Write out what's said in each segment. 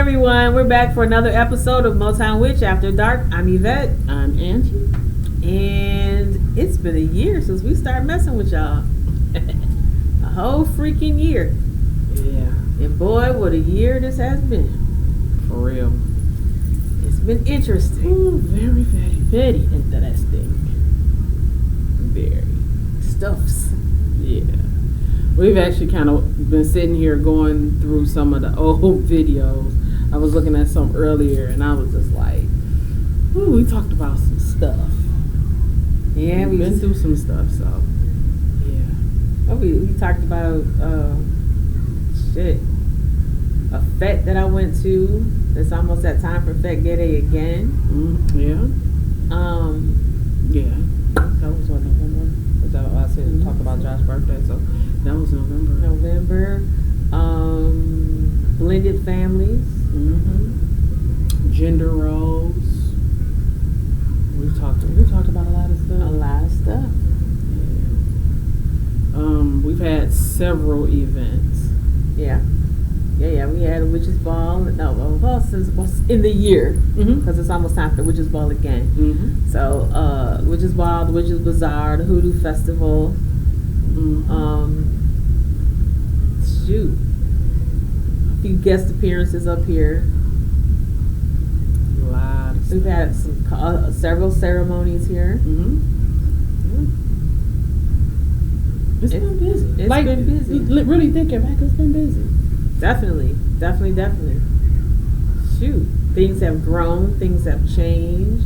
everyone. We're back for another episode of Motown Witch After Dark. I'm Yvette. I'm Angie. And it's been a year since we started messing with y'all. A whole freaking year. Yeah. And boy, what a year this has been. For real. It's been interesting. Ooh, very, very, very interesting. Very. Stuffs. Yeah. We've actually kind of been sitting here going through some of the old videos. I was looking at some earlier and I was just like, ooh, we talked about some stuff. Yeah, we've been through some stuff, so yeah. Oh, we talked about a fete that I went to. It's almost that time for Fete Gede again. Yeah. Yeah. That was what, November? Is that what I said? Talk about Josh's birthday, so that was November. Blended families. Gender roles. We talked about a lot of stuff. Yeah. We've had several events. Yeah. We had a witches ball. No, since in the year, because it's almost time for the witches ball again. So, witches ball, the witches bazaar, the hoodoo festival. Shoot, a few guest appearances up here. A lot of stuff. We've had several ceremonies here. It's been busy. It's been busy. Really thinking back, it's been busy. Definitely. Shoot, things have grown, things have changed.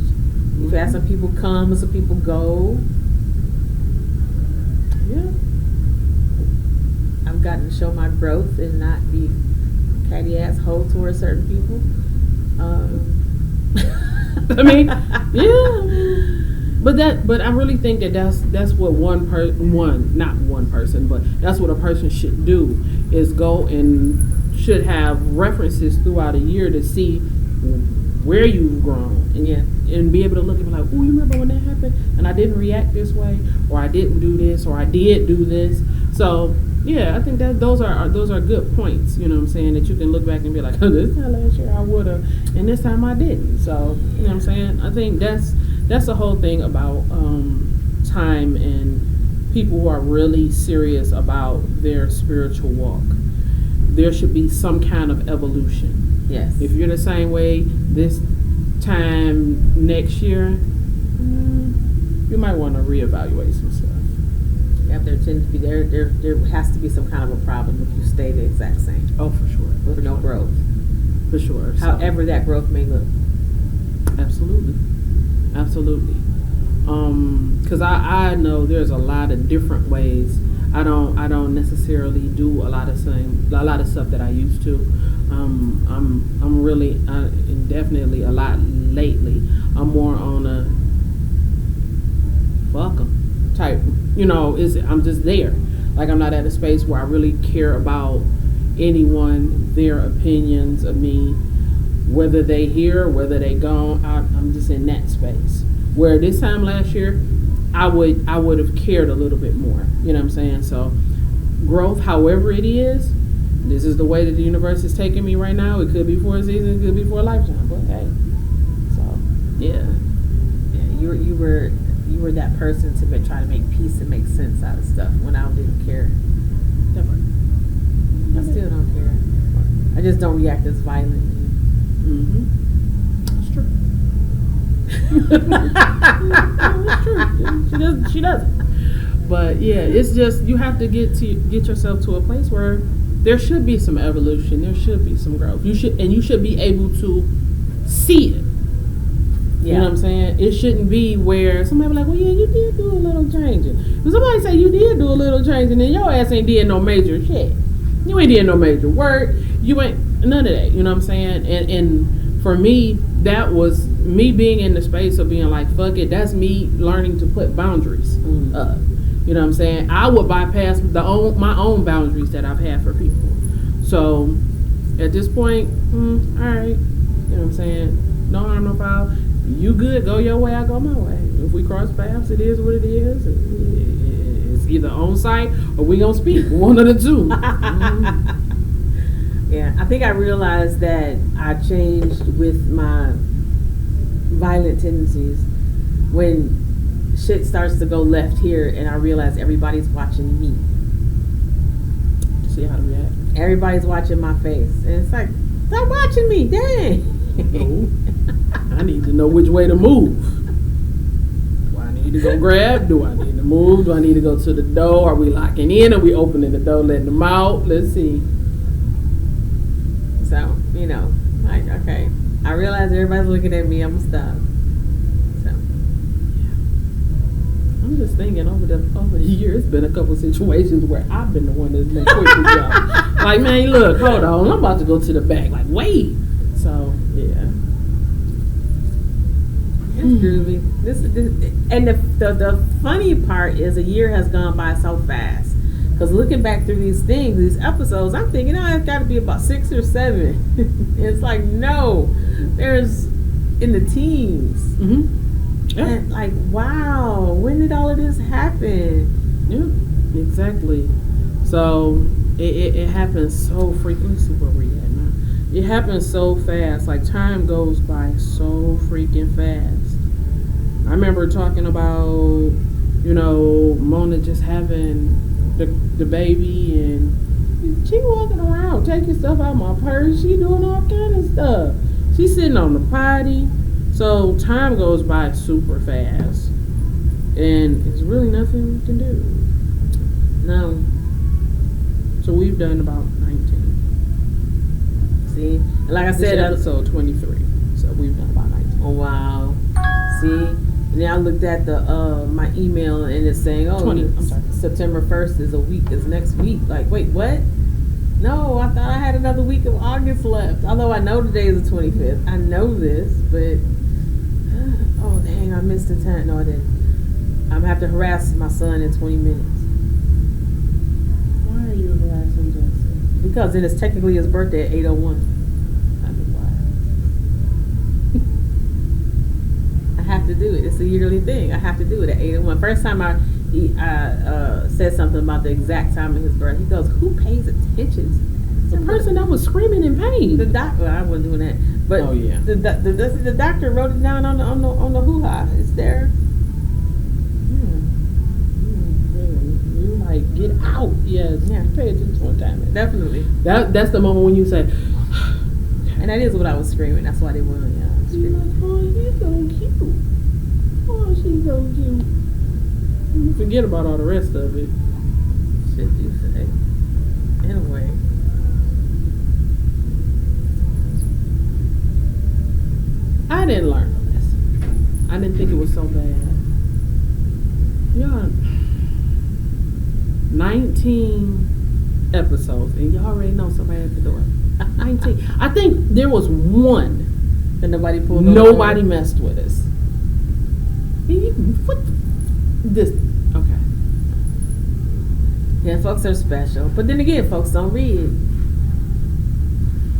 We've had some people come and some people go. Yeah. I've gotten to show my growth and not be catty asshole towards certain people. I mean, yeah. But I really think that's what that's what a person should do is go and should have references throughout a year to see where you've grown and be able to look and be like, oh, you remember when that happened and I didn't react this way, or I didn't do this, or I did do this. So yeah, I think that those are good points. You know what I'm saying, that you can look back and be like, oh, this time last year I would have, and this time I didn't. So you know what I'm saying. I think that's the whole thing about time and people who are really serious about their spiritual walk. There should be some kind of evolution. Yes. If you're the same way this time next year, you might want to reevaluate some stuff. Yeah, there has to be some kind of a problem if you stay the exact same. Oh, for sure. With no growth. For sure. However that growth may look. Absolutely. Because I know there's a lot of different ways. I don't necessarily do a lot of stuff that I used to. I'm really definitely a lot lately. I'm more on a fuck 'em type. You know, I'm just there. Like, I'm not at a space where I really care about anyone, their opinions of me, whether they here, whether they gone. I'm just in that space. Where this time last year, I would have cared a little bit more. You know what I'm saying? So growth, however it is, this is the way that the universe is taking me right now. It could be for a season, it could be for a lifetime. But hey, so yeah. You were that person to try to make peace and make sense out of stuff when I didn't care. Never. I still don't care. I just don't react as violently. That's true. That's true. She doesn't. But yeah, it's just you have to get yourself to a place where there should be some evolution. There should be some growth. You should be able to see it. You know what I'm saying? It shouldn't be where somebody be like, well, yeah, you did do a little changing. When somebody say you did do a little changing, then your ass ain't did no major shit. You ain't did no major work. You ain't none of that. You know what I'm saying? And for me, that was me being in the space of being like, fuck it. That's me learning to put boundaries up. You know what I'm saying? I would bypass my own boundaries that I've had for people. So at this point, all right. You know what I'm saying? No harm, no foul. You good, go your way, I go my way. If we cross paths, it is what it is. It's either on site or we gonna speak. One of the two. Yeah, I think I realized that I changed with my violent tendencies when shit starts to go left here, and I realize everybody's watching me. See how to react. Everybody's watching my face, and it's like, stop watching me, dang. No. I need to know which way to move. Do I need to go grab? Do I need to move? Do I need to go to the door? Are we locking in? Are we opening the door, letting them out? Let's see. So, like, okay, I realize everybody's looking at me, I'm gonna stop. So, I'm just thinking over the years, been a couple situations where I've been the one that's been quick to jump. Like, man, look, hold on, I'm about to go to the back. Like, wait. So, yeah. it's groovy. This and the funny part is a year has gone by so fast. Because looking back through these episodes, I'm thinking, it's got to be about 6 or 7. It's like, no, there's in the teens. Mm-hmm. Yeah. And like, wow, when did all of this happen? Yeah, exactly. So it happens so frequently. See where we at now. It happens so fast. Like, time goes by so freaking fast. I remember talking about, Mona just having the baby, and she walking around taking stuff out of my purse. She doing all kind of stuff. She's sitting on the potty. So time goes by super fast, and it's really nothing we can do. No. So we've done about 19. See, and like I said, episode 23. So we've done about 19. Oh wow. See, now I looked at the my email, and it's saying, 20. I'm sorry. September 1st is next week. Like, wait, what? No, I thought I had another week of August left. Although I know today is the 25th. I know this, but oh dang, I missed the time. No, I didn't. I'm gonna have to harass my son in 20 minutes. Why are you harassing Justin? Because then it's technically his birthday at 8:01. I have to do it. It's a yearly thing. I have to do it at 8:01. First time I said something about the exact time of his birthday. He goes, "Who pays attention to that?" The person that was screaming in pain. The doctor. Well, I wasn't doing that. But oh yeah. The doctor wrote it down on the hoo-ha. It's there. You like, get out. Yes. Yeah. Pay attention one time. Definitely. That's the moment when you say. And that is what I was screaming. That's why they were. Yeah. You're like, oh, he's so cute. Oh, she's so cute. You forget about all the rest of it. Shit you say. In a way. I didn't learn a lesson. I didn't think it was so bad. Yeah. 19 episodes, and y'all already know somebody at the door. 19. I think there was one. And nobody pulled. Nobody messed with us. What? This. Okay. Yeah, folks are special. But then again, folks don't read.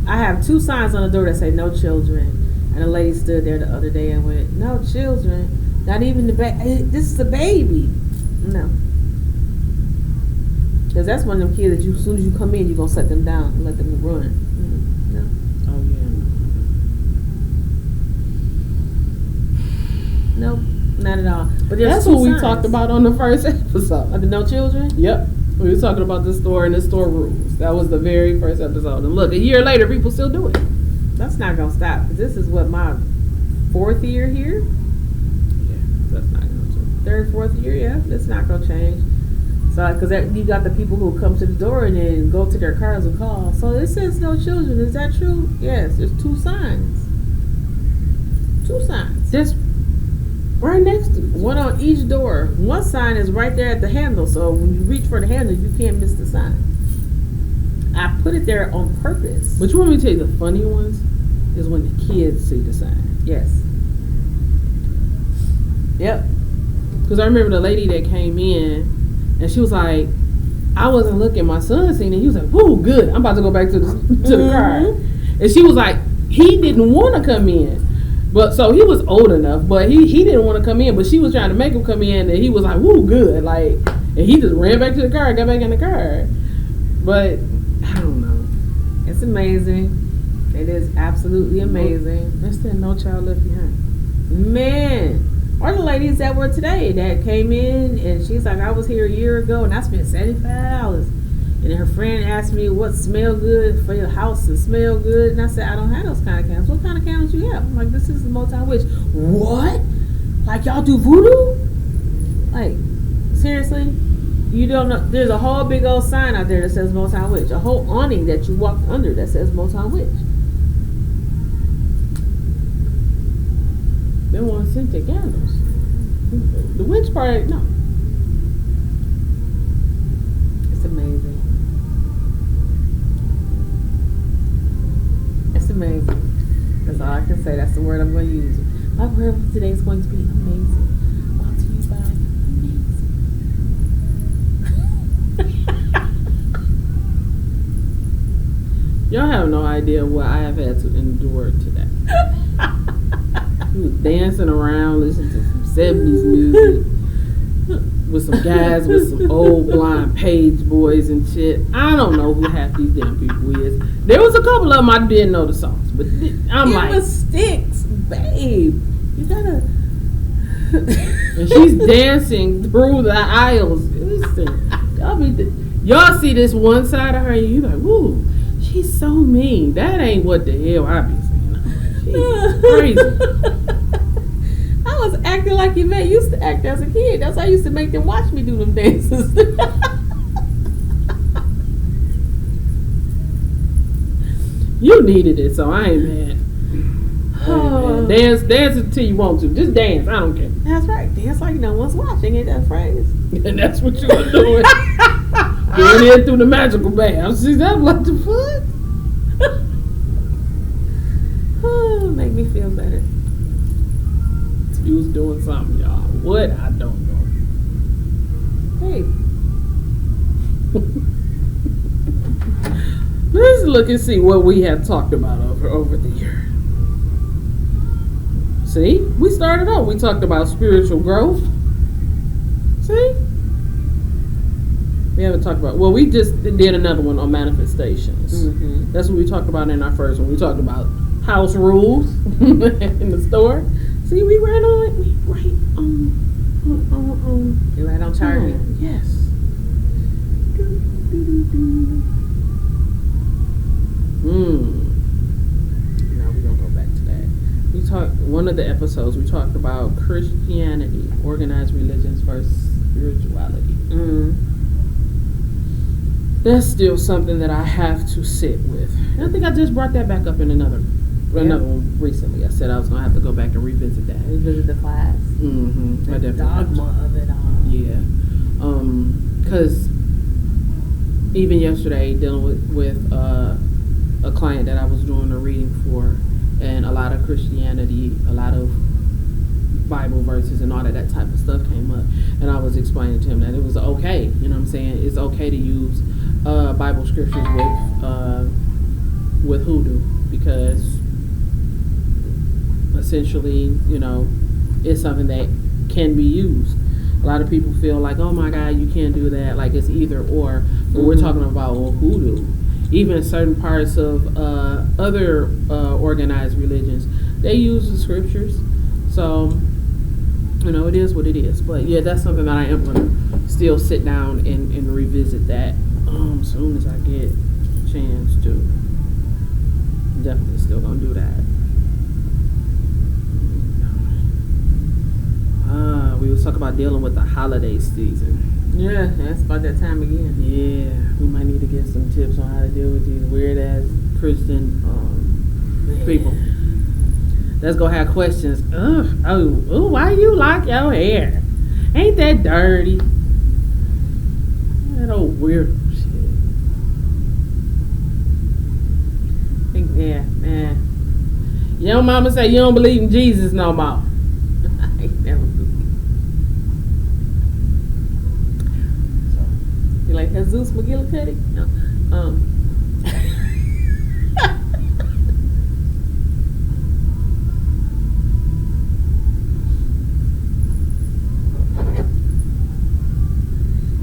I have 2 signs on the door that say "No children," and a lady stood there the other day and went, "No children, not even the baby. This is a baby." No, because that's one of them kids that as soon as you come in, you're gonna set them down and let them run. No. Oh yeah. Nope, not at all. But that's what we talked about on the first episode. Of the no children? Yep. We were talking about the store and the store rules. That was the very first episode. And look, a year later, people still do it. That's not going to stop. Because this is what, my 4th year here? Yeah, that's not going to change. 3rd, 4th year, yeah. That's not going to change. So, because you got the people who come to the door and then go to their cars and call. So, it says no children. Is that true? Yes. There's 2 signs. 2 signs. Just right next to it. One on each door. One sign is right there at the handle, so when you reach for the handle, you can't miss the sign. I put it there on purpose. But you want me to tell you the funny ones? Is when the kids see the sign. Yes. Yep. Because I remember the lady that came in, and she was like, I wasn't looking, my son seen it. He was like, "Whoa, good. I'm about to go back to the car." And she was like, he didn't want to come in. But so he was old enough, but he didn't want to come in. But she was trying to make him come in, and he was like, "Woo, good!" Like, and he just ran back to the car, got back in the car. But I don't know. And It's amazing. It is absolutely amazing. That's that No Child Left Behind. Man. Or the ladies that were today that came in and she's like, I was here a year ago and I spent $75. And then her friend asked me what smell good for your house to smell good. And I said, I don't have those kind of candles. What kind of candles you have? I'm like, this is the Motown Witch. What? Like y'all do voodoo? Like, seriously? You don't know? There's a whole big old sign out there that says Motown Witch. A whole awning that you walk under that says Motown Witch. They want scented candles. The witch part, no. It's amazing. It's amazing. That's all I can say. That's the word I'm going to use. My word for today is going to be amazing. Brought to you by amazing. Y'all have no idea what I have had to endure today. He was dancing around, listening to some 70s music with some guys with some old blind page boys and shit. I don't know who half these damn people is. There was a couple of them I didn't know the songs, but I'm like, it was sticks, babe. You gotta. and she's dancing through the aisles. Listen, y'all see this one side of her, and you like, woo, she's so mean. That ain't what the hell I be saying. She's crazy. I was acting like Yvette used to act as a kid. That's why I used to make them watch me do them dances. You needed it, so I ain't mad. Dance until you want to. Just dance. I don't care. That's right. Dance like no one's watching. Ain't that phrase? And that's what you were doing. Going in through the magical bath. See, that what the fuck? Make me feel better. You was doing something, y'all. What? I don't know. Hey. Let's look and see what we have talked about over the year. See? We started off. We talked about spiritual growth. See? We haven't talked about... Well, we just did another one on manifestations. Mm-hmm. That's what we talked about in our first one. We talked about house rules in the store. See, we right on it. We right on. You're right on target. Yes. Now we're gonna go back to that. We talked one of the episodes. We talked about Christianity, organized religions versus spirituality. That's still something that I have to sit with. And I think I just brought that back up in another one recently. I said I was gonna have to go back and revisit that. Revisit the class. Mm-hmm. The dogma of it all. Yeah. Because even yesterday, dealing with a client that I was doing a reading for, and a lot of Christianity, a lot of Bible verses and all of that type of stuff came up, and I was explaining to him that it was okay. You know what I'm saying? It's okay to use Bible scriptures with hoodoo, because essentially, you know, it's something that can be used. A lot of people feel like, oh my God, you can't do that. Like it's either or. But we're talking about hoodoo. Even in certain parts of other organized religions, they use the scriptures. So, you know, it is what it is. But yeah, that's something that I am going to still sit down and revisit that as soon as I get a chance to. Definitely still going to do that. We was talking about dealing with the holiday season. Yeah, that's about that time again. Yeah, we might need to get some tips on how to deal with these weird ass Christian people. Let's go have questions. Oh, why you like your hair? Ain't that dirty? That old weird shit. Yeah, man. Your mama say you don't believe in Jesus no more. I ain't never believed. You like Jesus McGillicuddy? No.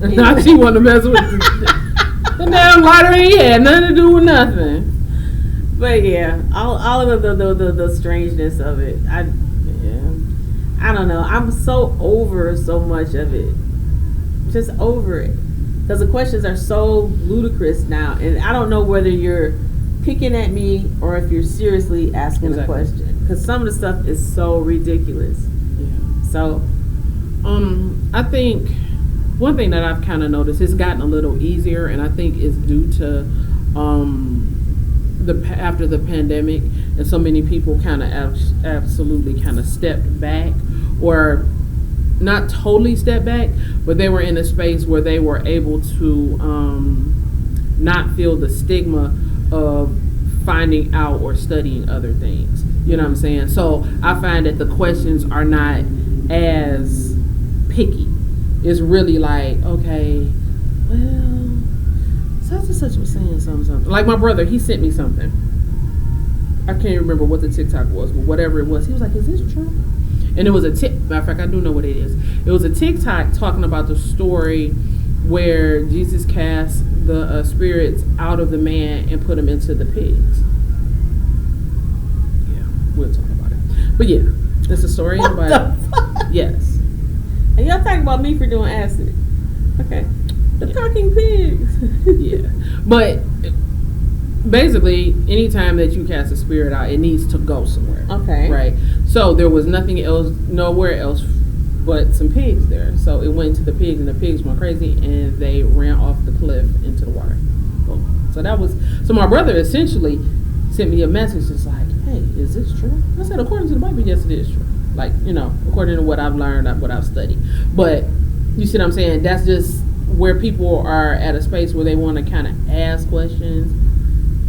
Now she want to mess with the damn lighter ain't had nothing to do with nothing. But yeah, all of the strangeness of it. I don't know. I'm so over so much of it. Just over it. Because the questions are so ludicrous now, and I don't know whether you're picking at me or if you're seriously asking a question. Because some of the stuff is so ridiculous. Yeah. So, I think one thing that I've kind of noticed, it's gotten a little easier, and I think it's due to after the pandemic, and so many people kind of absolutely kind of stepped back, or not totally stepped back, but they were in a space where they were able to not feel the stigma of finding out or studying other things. You know what I'm saying? So I find that the questions are not as picky. It's really like, okay, well, such and such was saying something. Like my brother, he sent me something. I can't remember what the TikTok was, but whatever it was, he was like, is this true? And it was matter of fact, I do know what it is. It was a TikTok talking about the story where Jesus cast the spirits out of the man and put them into the pigs. Yeah, we'll talk about it. But yeah, it's a story what about the fuck? Yes. And y'all talking about me for doing acid. Okay. The talking pigs. Yeah. But basically, anytime that you cast a spirit out, it needs to go somewhere. Okay. Right? So there was nothing else, nowhere else but some pigs there. So it went to the pigs, and the pigs went crazy, and they ran off the cliff into the water. So my brother essentially sent me a message just like, hey, is this true? I said, according to the Bible, yes, it is true. Like, according to what I've learned, what I've studied. But you see what I'm saying? That's just where people are at a space where they want to kind of ask questions.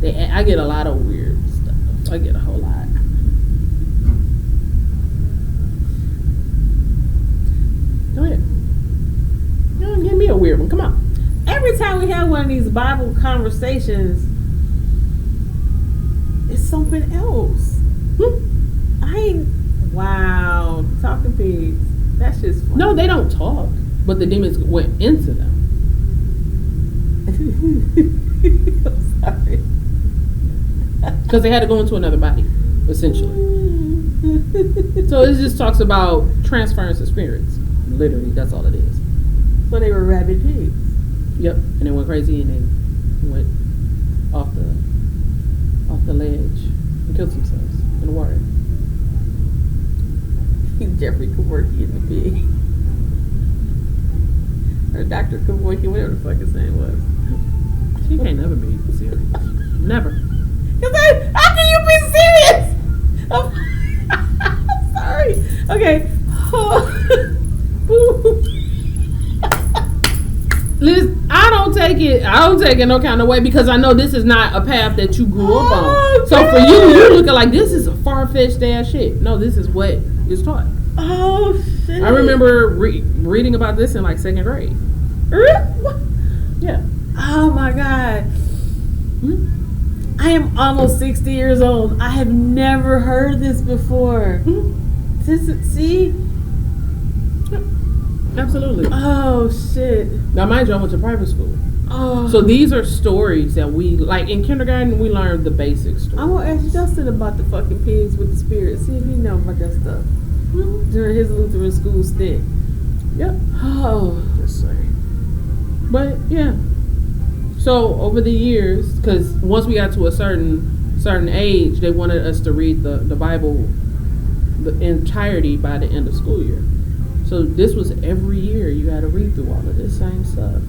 I get a lot of weird stuff. I get a whole lot. Go ahead. Give me a weird one. Come on. Every time we have one of these Bible conversations, it's something else. Wow. Talking pigs. That's just funny. No, they don't talk. But the demons went into them. I'm sorry. Because they had to go into another body, essentially. So it just talks about transference of spirits. Literally, that's all it is. So they were rabid pigs. Yep, and they went crazy and they went off the ledge and killed themselves in the water. Jeffrey Kevorkian in the pig. Or Dr. Kevorkian, whatever the fuck his name was. She can't never be serious. Never. How can you be serious? I'm sorry. Okay. Liz, I don't take it no kind of way, because I know this is not a path that you grew up on. So for you looking like this is a far-fetched ass shit. No, this is what is taught. Oh shit. I remember reading about this in like 2nd grade. Yeah. Oh my god. I am almost 60 years old. I have never heard this before. See? Absolutely. Oh shit. Now mind you, I went to private school. Oh. So these are stories that we, like in kindergarten, we learned the basic stories. I'm gonna ask Justin about the fucking pigs with the spirit. See if he know about that stuff. During his Lutheran school stint. Yep. Oh. Just saying. But yeah. So over the years, because once we got to a certain age, they wanted us to read the Bible, the entirety by the end of school year. So this was every year you had to read through all of this same stuff.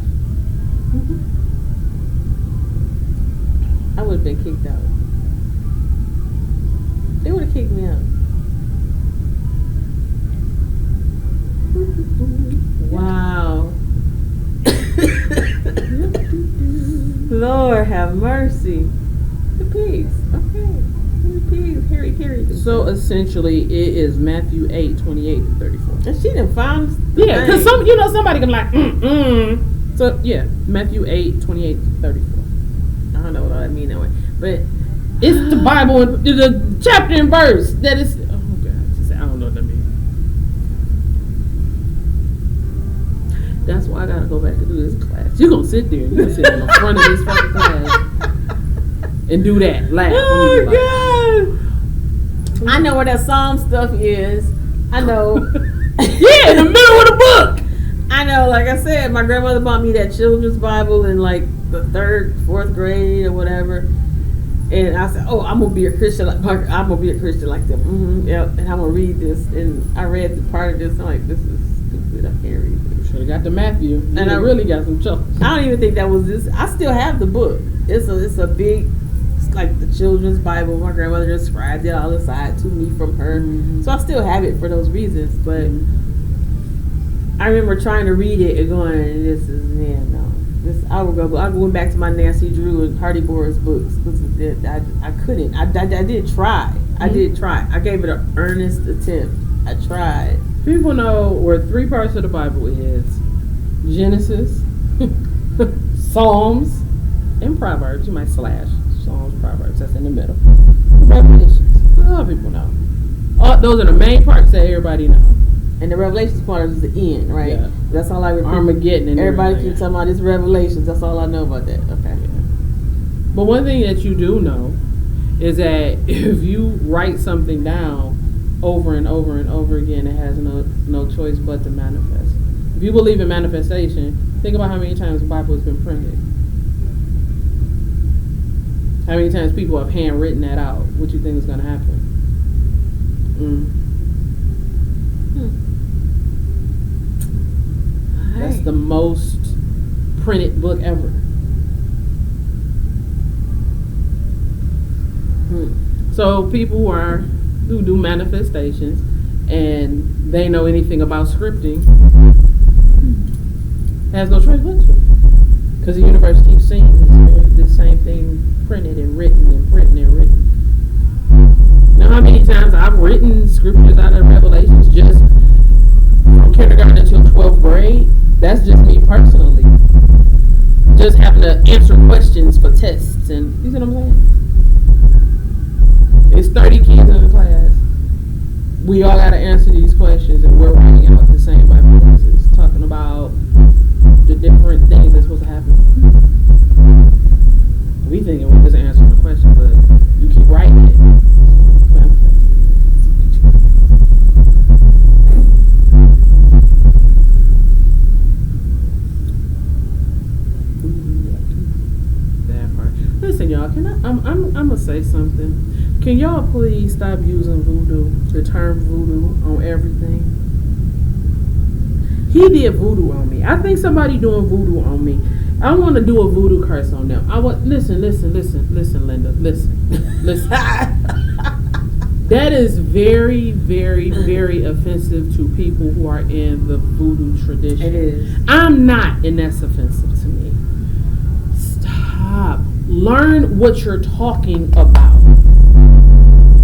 I would have been kicked out. They would have kicked me out. Wow. Lord have mercy. The pigs. Okay. The pigs. Harry carried them. So essentially, it is Matthew 8:28-34. And she done found. Yeah, because somebody can be like, So yeah, Matthew 8:28-34. I don't know what all that mean that way, but it's the Bible, the chapter and verse that is. Oh God, I don't know what that means. That's why I gotta go back and do this class. You're gonna sit there. You're gonna sit in the front of this fucking class and do that. Laugh. Oh God! I know where that Psalm stuff is. I know. Yeah, in the middle of the book. I know. Like I said, my grandmother bought me that children's Bible in like the 3rd, 4th grade or whatever. And I said, "Oh, I'm gonna be a Christian like I'm gonna be a Christian like them." Yep. And I'm gonna read this. And I read the part of this. I'm like, "This is stupid. I can't read this." Should have got the Matthew. And I really got some chuckles. I don't even think that was this. I still have the book. It's a big. It's like the children's Bible. My grandmother just scribed it all aside to me from her. So I still have it for those reasons. But I remember trying to read it and going, "This is no." I went back to my Nancy Drew and Hardy Boris books because I couldn't. I did try. I did try. I gave it an earnest attempt. I tried. People know where 3 parts of the Bible is: Genesis, Psalms, and Proverbs. You might slash Psalms, Proverbs. That's in the middle. Revelations. A lot of people know. Those are the main parts that everybody know. And the Revelations part is the end, right? Yeah. That's all I remember. Armageddon and everybody keeps talking about this Revelations. That's all I know about that. Okay. Yeah. But one thing that you do know is that if you write something down over and over and over again, it has no choice but to manifest. If you believe in manifestation, think about how many times the Bible has been printed. How many times people have handwritten that out? What you think is going to happen? That's the most printed book ever. So people who do manifestations and they know anything about scripting has no choice but to, because the universe keeps seeing the same thing printed and written and printed and written. Now how many times I've written scriptures out of Revelations just from kindergarten until 12th grade? That's just me personally. Just having to answer questions for tests and, you see what I'm saying? It's 30 kids in the class. We all got to answer these questions and we're writing out the same Bible verses, talking about the different things that's supposed to happen. We thinking we're just answering the question, but you keep writing it. Listen, y'all, I'm gonna say something. Can y'all please stop using voodoo, the term voodoo, on everything? He did voodoo on me. I think somebody doing voodoo on me. I want to do a voodoo curse on them. Listen, Linda, listen. That is very, very, very offensive to people who are in the voodoo tradition. It is. I'm not, and that's offensive to me. Stop. Learn what you're talking about.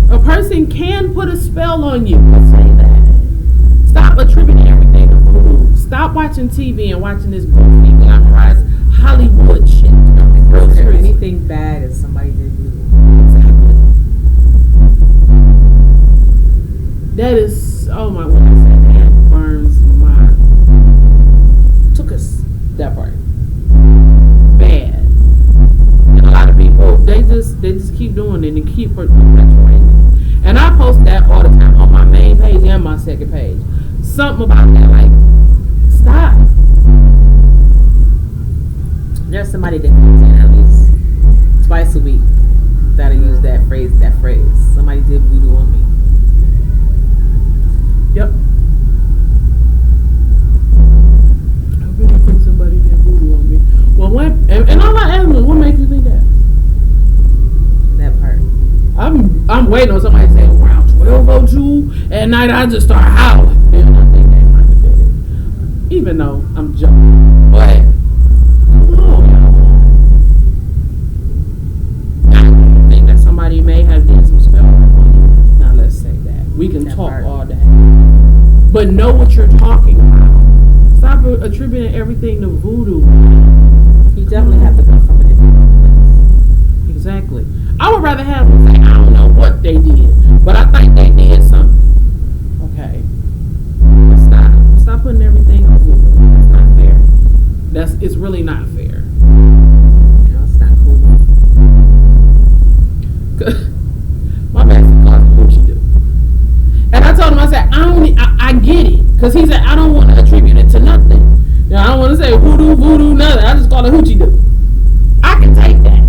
A person can put a spell on you. Let's say that. Stop attributing everything to voodoo. Stop watching TV and watching this goofy, glamorized Hollywood shit. Anything bad is somebody did voodoo. Exactly. That is, oh my, when I say that burns my. Took us that part. Bad. And a lot of people, they just keep doing it and keep perpetuating it. And I post that all the time on my main page and my second page. Something about that, like, stop. There's somebody that comes in at least twice a week that'll use that phrase. Somebody did voodoo on me. Yep. I really think somebody did voodoo on me. Well, and all I ask is, what makes you think that? That part. I'm waiting on somebody to say around 12:02 at night. I just start howling. And I think they might have did it, even though I'm joking. But I think that somebody may have did some spell work on you. Now let's say that we can talk all day, but know what you're talking about. Stop attributing everything to voodoo. You definitely have to come from a different place. Exactly. I would rather have them say, I don't know what they did, but I think they did something. Okay. But stop putting everything on voodoo. That's not fair. It's really not fair. No, it's not cool. I get it. Because he said, I don't want to attribute it to nothing. You know, I don't want to say voodoo, nothing. I just call it hoochie do. I can take that.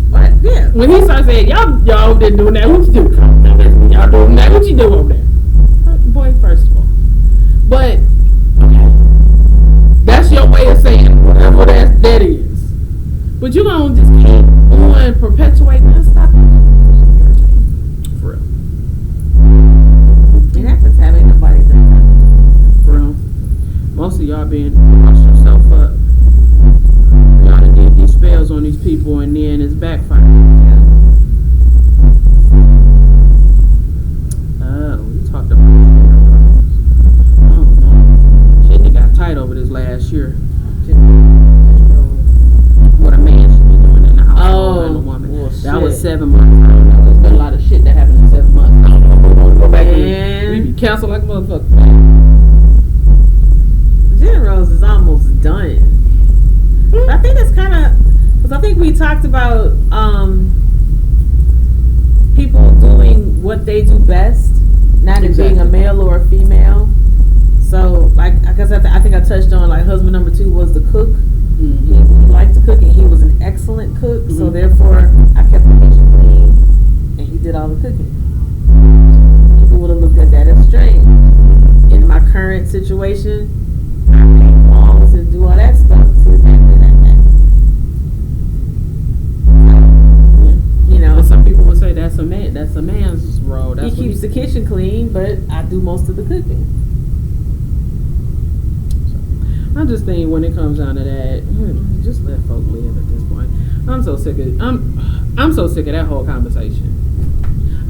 But yeah, when he started saying, y'all been doing that hoochie do. Y'all doing that hoochie do over there. Boy, first of all. But, okay. That's your way of saying whatever that is. But you're going to just keep on perpetuating that stuff. For real. And that's just having nobody done. For real. Most of y'all been lost yourself up. Y'all done did these spells on these people and then it's backfired. We talked about shit that got tight over this last year. What a man should be doing in the house and a woman. Well, that was 7 months. I don't know. There's been a lot of shit that happened in 7 months. I don't know if we're going to go back and we be canceled like motherfuckers. Gin Rose is almost done. I think it's kind of, because I think we talked about people doing what they do best, not it being a male or a female. So, like, I guess I think I touched on, like, husband number 2 was the cook. Mm-hmm. He liked to cook and he was an excellent cook. Mm-hmm. So, therefore, I kept the kitchen clean and he did all the cooking. People would have looked at that as strange. In my current situation, I paint walls and do all that stuff. See exactly that. You know, some people would say that's a man's role. That's he keeps the kitchen clean, but I do most of the cooking. I just think when it comes down to that, just let folk live at this point. I'm so sick of that whole conversation.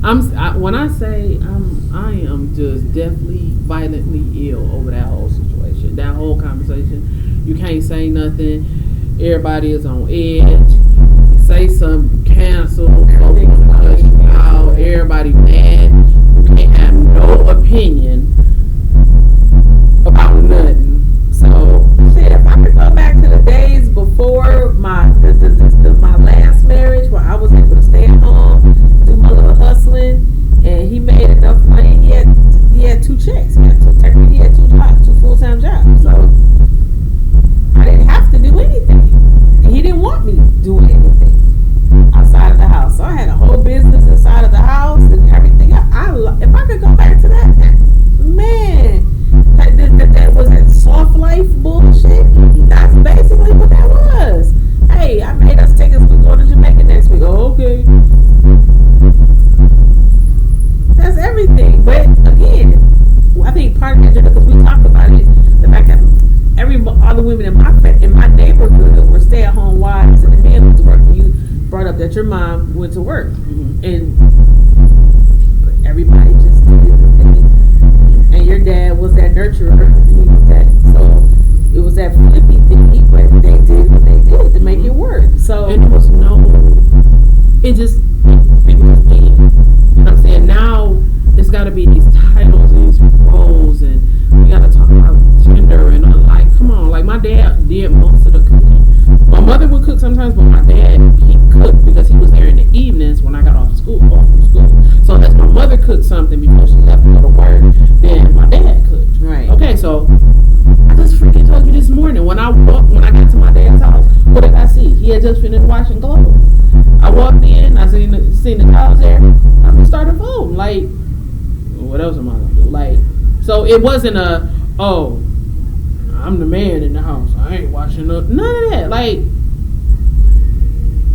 When I say I am just deathly, violently ill over that whole situation, that whole conversation. You can't say nothing. Everybody is on edge. You say something, cancel. Everybody mad. You can't have no opinion about nothing. So shit, if I could go back to the days before my last marriage, where I was able to stay at home, do my little hustling, and he made enough money. He had 2 checks. He had 2 jobs, 2 full-time jobs. So I didn't have to do anything, and he didn't want me doing anything outside of the house. So I had a whole business inside of the house and everything. If I could go back to that, man. That was that soft life bullshit. That's basically what that was. Hey, I made us tickets. We're going to Jamaica next week. Oh, okay. That's everything. But again, I think part of it, because we talked about it, the fact that all the women in my neighborhood were stay-at-home wives, and the men went to work. And you brought up that your mom went to work, and everybody just did it. And your dad was that nurturer. It was that flippy thing, but they did what they did to make it work. So and it was it just people just did. You know what I'm saying? Now it's got to be these titles and these roles, and we got to talk about gender and like, come on, like my dad did most of the cooking. My mother would cook sometimes, but my dad, he cooked because he was there in the evenings when I got off from school. So unless my mother cooked something before she left to go to work, then my dad cooked. Right. Okay, so I just freaking told you this morning when I got to my dad's house, what did I see? He had just finished washing clothes. I walked in, I seen the towels there. I started folding. Like, what else am I gonna do? Like, so it wasn't I'm the man in the house. I ain't washing up. None of that. Like,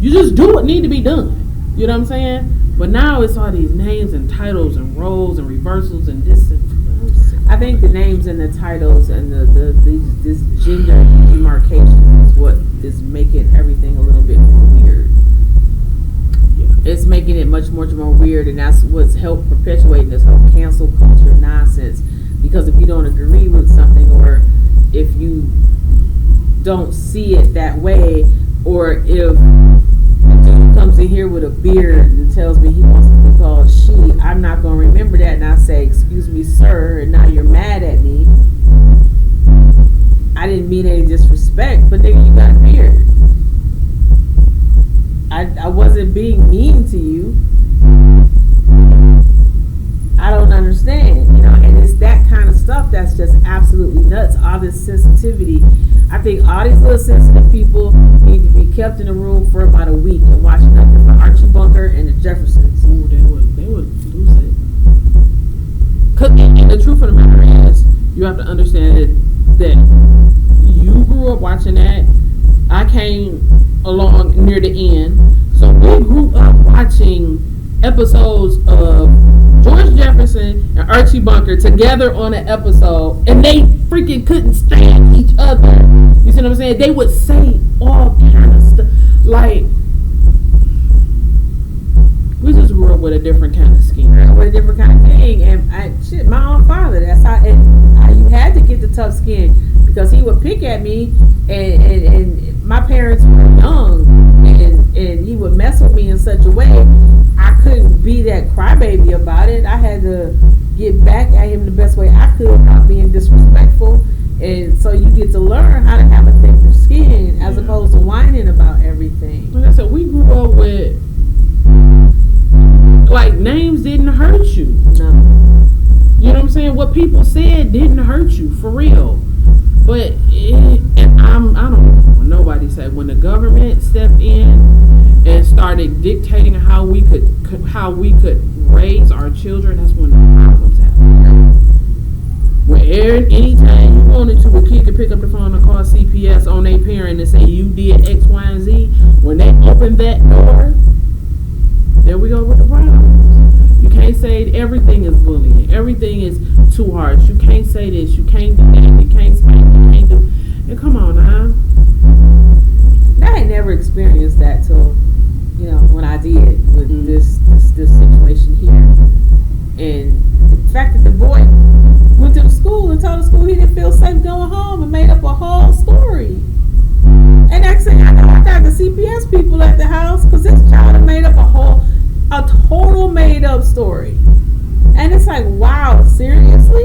you just do what need to be done. You know what I'm saying? But now it's all these names and titles and roles and reversals and this and I think the names and the titles and this gender demarcation is what is making everything a little bit more weird. Yeah. It's making it much more weird, and that's what's helped perpetuating this whole cancel culture nonsense. Because if you don't agree with something, or if you don't see it that way, or if a dude comes in here with a beard and tells me he wants to be called she, I'm not going to remember that, and I say, excuse me, sir, and now you're mad at me. I didn't mean any disrespect, but nigga, you got a beard. I wasn't being mean to you. I don't understand, you know, and stuff that's just absolutely nuts. All this sensitivity. I think all these little sensitive people need to be kept in a room for about a week and watch nothing but Archie Bunker and the Jeffersons. Ooh, they would lose it. And the truth of the matter is, you have to understand that you grew up watching that. I came along near the end, so we grew up watching episodes of George Jefferson and Archie Bunker together on an episode, and they freaking couldn't stand each other. You see what I'm saying? They would say all kind of stuff. Like, we just grew up with a different kind of skin. With a different kind of thing. And my own father, that's how you had to get the tough skin, because he would pick at me, and my parents were young, and he would mess with me in such a way I couldn't be that crybaby about it. I had to get back at him the best way I could without being disrespectful. And so you get to learn how to have a thicker skin as opposed to whining about everything. Like I said, we grew up with, like, names didn't hurt you. No. You know what I'm saying? What people said didn't hurt you, for real. But and I don't know what nobody said, when the government stepped in and started dictating how we could raise our children, that's when the problems happened. Where anytime you wanted to, a kid could pick up the phone and call CPS on their parent and say you did X, Y, and Z. When they opened that door, there we go with the problems. You can't say everything is bullying. Everything is too harsh. You can't say this. You can't do that. You can't spank. You can't do. And come on now. I ain't never experienced that till, when I did with this situation here. And the fact that the boy went to the school and told the school he didn't feel safe going home and made up a whole story. And next thing I know, I got the CPS people at the house because this child had made up a total made up story. And it's like, wow, seriously?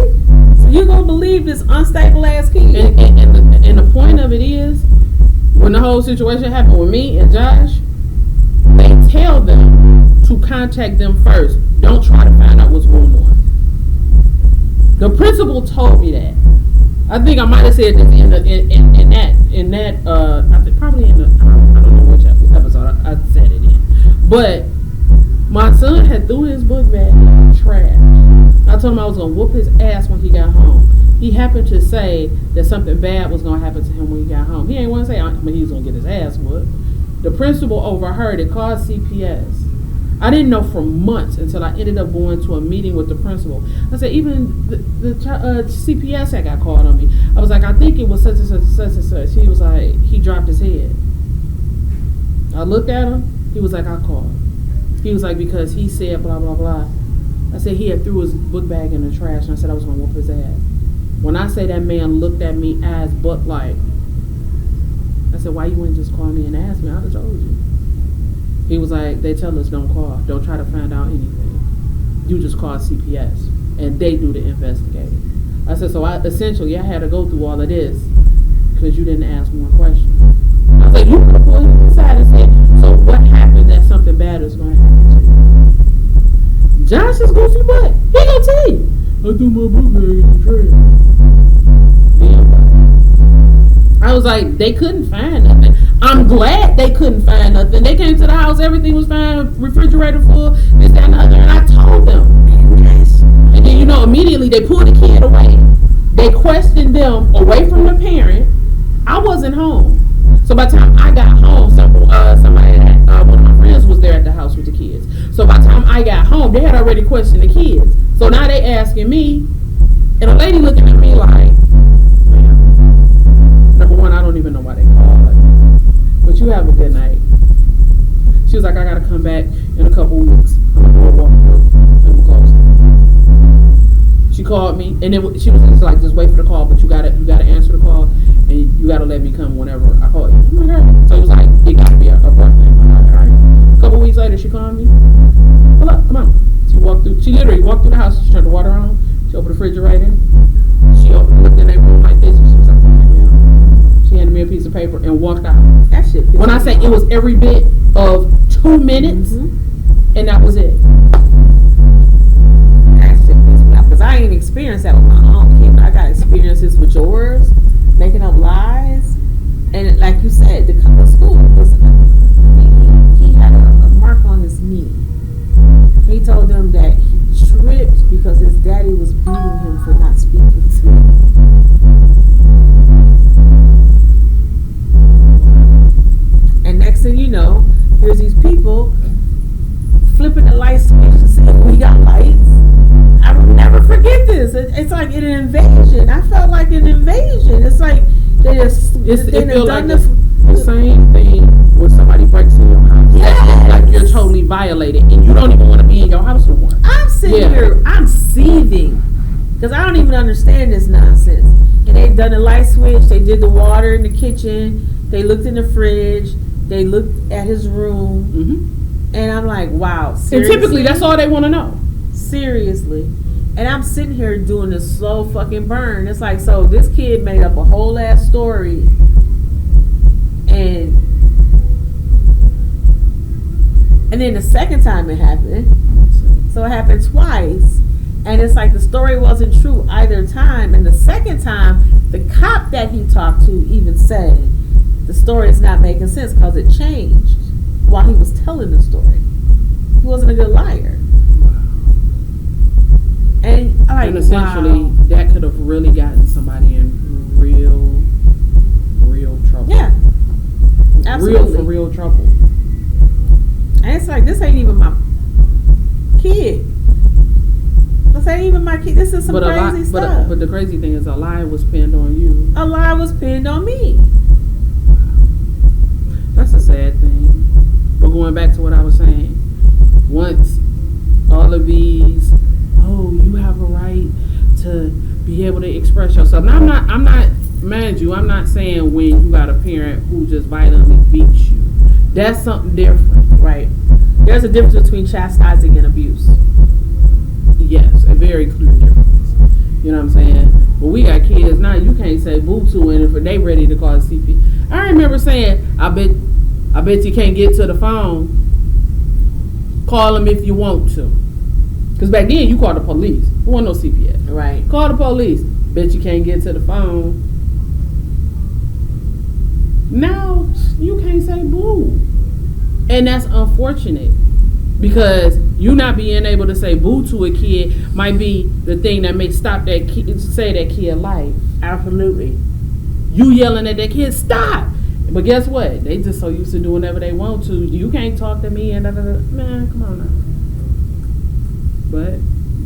So you're going to believe this unstable ass kid? And the point of it is, when the whole situation happened with me and Josh, they tell them to contact them first. Don't try to find out what's going on. The principal told me that. I think I might have said this in that I think probably in the I don't know which episode I said it in. But my son had threw his book bag in the trash. I told him I was gonna whoop his ass when he got home. He happened to say that something bad was gonna happen to him when he got home. He ain't want to say he was gonna get his ass whooped. The principal overheard it, called CPS. I didn't know for months until I ended up going to a meeting with the principal. I said, even the CPS that got called on me. I was like, I think it was such and such and such and such. He was like, he dropped his head. I looked at him. He was like, I called. He was like, because he said blah, blah, blah. I said, he had threw his book bag in the trash, and I said I was going to whoop his ass. When I say that man looked at me ass butt like, I said, why you wouldn't just call me and ask me? I just told you. He was like, they tell us don't call. Don't try to find out anything. You just call CPS, and they do the investigating. I said, so essentially I had to go through all of this because you didn't ask more questions. I was like, you could have pulled him aside and said, so what happened that something bad is going to happen to you? Josh's goofy butt, he gonna tell you. I threw my book bag in the trash. I was like, they couldn't find nothing. I'm glad they couldn't find nothing. They came to the house, everything was fine, refrigerator full, this, that, and the other, and I told them. And then, immediately they pulled the kid away. They questioned them away from the parent. I wasn't home. So by the time I got home, somebody, one of my friends was there at the house with the kids. So by the time I got home, they had already questioned the kids. So now they asking me, and a lady looking at me like, number one, I don't even know why they called. But you have a good night. She was like, I gotta come back in a couple weeks. I'm gonna do a walkthrough and we'll close. She called me, and then she was just like, just wait for the call, but you gotta answer the call, and you gotta let me come whenever I call you. I'm like, all right. So it was like, it gotta be a birthday. I'm like, all right. A couple weeks later, she called me. Pull up, come on. She literally walked through the house. She turned the water on. She opened the refrigerator. She looked in their room like this, and she was like, she handed me a piece of paper and walked out. That shit. When I say it was every bit of 2 minutes, and that was it. That shit pissed me off because I ain't experienced that with my own kid. I experiences with yours, making up lies, and like you said, to come to school because he had a mark on his knee. He told them that he tripped because his daddy was beating him for not speaking to him. And next thing you know, here's these people flipping the light switch to see if we got lights. I will never forget this. It's like an invasion. I felt like an invasion. It's like they just the same thing when somebody breaks in your house. Yes. Like you're totally violated and you don't even want to be in your house no more. I'm sitting here, I'm seething because I don't even understand this nonsense. And they done the light switch. They did the water in the kitchen. They looked in the fridge. They looked at his room. Mm-hmm. And I'm like, wow, seriously? And typically that's all they want to know. Seriously. And I'm sitting here doing this slow fucking burn. It's like, so this kid made up a whole ass story. And then the second time it happened. So it happened twice. And it's like the story wasn't true either time. And the second time, the cop that he talked to even said the story is not making sense because it changed while he was telling the story. He wasn't a good liar. And essentially, that could have really gotten somebody in real trouble. Yeah, absolutely. Real trouble. And it's like, this ain't even my kid. This ain't even my kid. This is some crazy stuff. But the crazy thing is, a lie was pinned on you. A lie was pinned on me. That's a sad thing. But going back to what I was saying, once all of these, you have a right to be able to express yourself. Now, I'm not, mind you, I'm not saying when you got a parent who just violently beats you. That's something different. Right. There's a difference between chastising and abuse. Yes, a very clear difference. You know what I'm saying? But we got kids now, you can't say boo to and if they ready to call CP. I remember saying, I bet you can't get to the phone. Call them if you want to. Because back then, you called the police. There wasn't no CPS. Right. Call the police. Bet you can't get to the phone. Now, you can't say boo. And that's unfortunate. Because you not being able to say boo to a kid might be the thing that makes stop that kid, say that kid life. Absolutely. You yelling at that kid, stop. But guess what? They just so used to do whatever they want to. You can't talk to me and man, come on now. But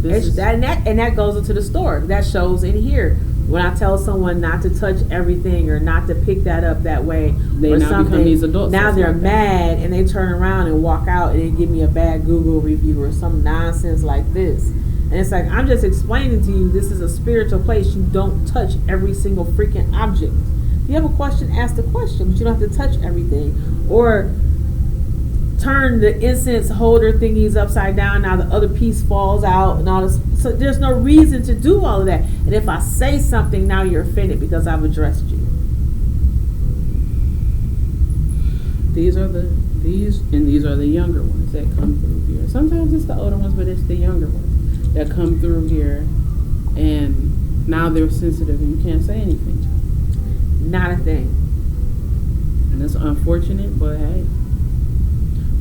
that goes into the store. That shows in here. When I tell someone not to touch everything or not to pick that up that way, they or now something, become these adults. Now they're mad and they turn around and walk out and they give me a bad Google review or some nonsense like this. And it's like, I'm just explaining to you, this is a spiritual place. You don't touch every single freaking object. If you have a question, ask the question, but you don't have to touch everything. Or turn the incense holder thingies upside down, now the other piece falls out and all this. So there's no reason to do all of that. And if I say something, now you're offended because I've addressed you. These are the younger ones that come through here. Sometimes it's the older ones, but it's the younger ones that come through here, and now they're sensitive and you can't say anything to them. Not a thing. And it's unfortunate, but hey,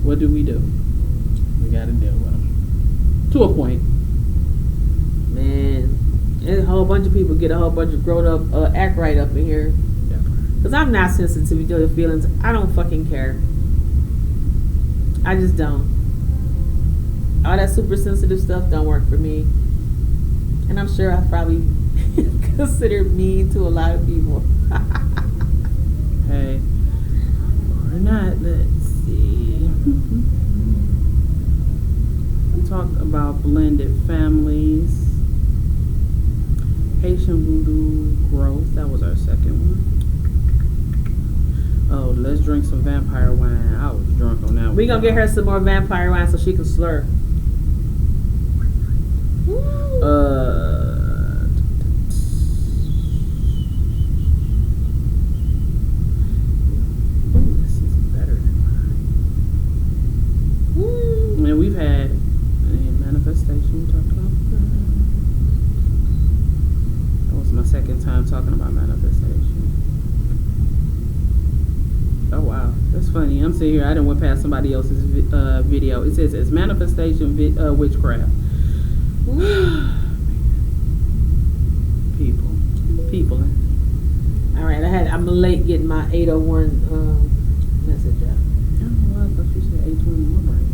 what do? We gotta deal with them to a point. Man, there's a whole bunch of people get a whole bunch of grown up act right up in here. Because I'm not sensitive to your feelings. I don't fucking care. I just don't. All that super sensitive stuff don't work for me. And I'm sure I probably considered mean to a lot of people. Hey, or not, let's see. We talked about blended families. Haitian voodoo growth, that was our second one. Oh, let's drink some vampire wine. I was drunk on that one. We're going to get her some more vampire wine so she can slur. This is better than mine. And we've had manifestation. We talked about that. That was my second time time talking about manifestation. Oh wow, that's funny. I'm sitting here. I done went past somebody else's video. It says it's manifestation witchcraft. People. All right, I'm late getting my 801 message out. I don't know why I thought you said 820 in my brain.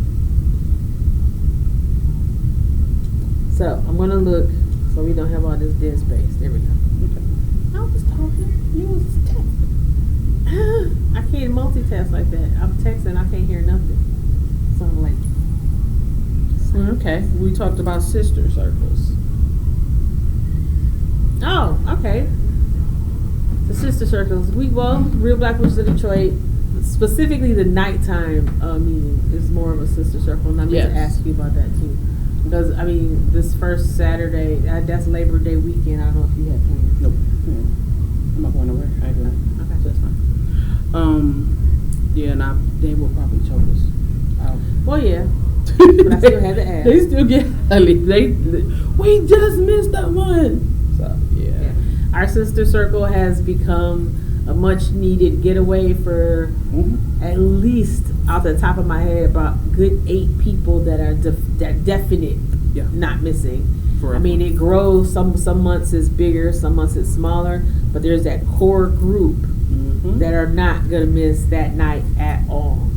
So I'm gonna look so we don't have all this dead space. There we go. Okay. I was talking. You was texting. I can't multitask like that. I'm texting. I can't hear nothing. So I'm like, okay. We talked about sister circles. oh, okay. The sister circles. Real Black Witches of Detroit, specifically the nighttime meeting is more of a sister circle. And I meant to ask you about that too. Because, I mean, this first Saturday, that's Labor Day weekend. I don't know if you had plans. Nope. I'm not going nowhere. I agree. Okay, that's fine. Yeah, and they will probably choke us out. Well, yeah. But I still had to ask. They still get, we just missed that one. So, yeah. Our sister circle has become a much needed getaway for at least, off the top of my head, about good 8 people that are definite, not missing. Forever. I mean, it grows. Some months it's bigger, some months it's smaller, but there's that core group that are not gonna miss that night at all.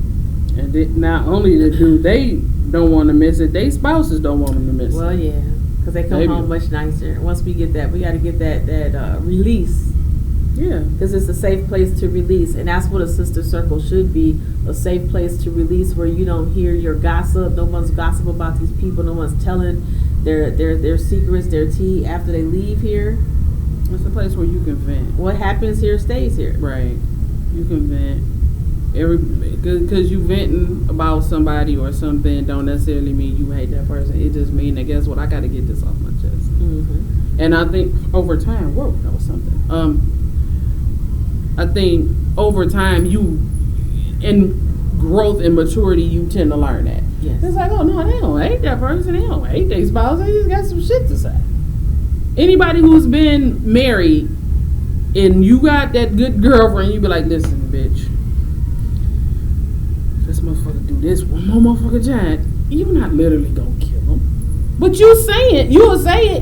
And not only they don't want to miss it, their spouses don't want them to miss it. Well, yeah, because they come home much nicer. Once we get that, we got to get that release. Yeah, because it's a safe place to release, and that's what a sister circle should be, a safe place to release where you don't hear your gossip. No one's gossip about these people. No one's telling their secrets, their tea after they leave here. It's a place where you can vent. What happens here stays here. Right. You can vent. Because you venting about somebody or something don't necessarily mean you hate that person. It just means that, guess what, I got to get this off my chest. And I think over time, whoa, that was something. I think over time, in growth and maturity, you tend to learn that. Yes. It's like, oh no, they don't hate that person. They don't hate their spouse. They just got some shit to say. Anybody who's been married and you got that good girlfriend, you be like, listen, bitch, this motherfucker do this one more motherfucker giant, you not literally gonna kill him. But you'll say it.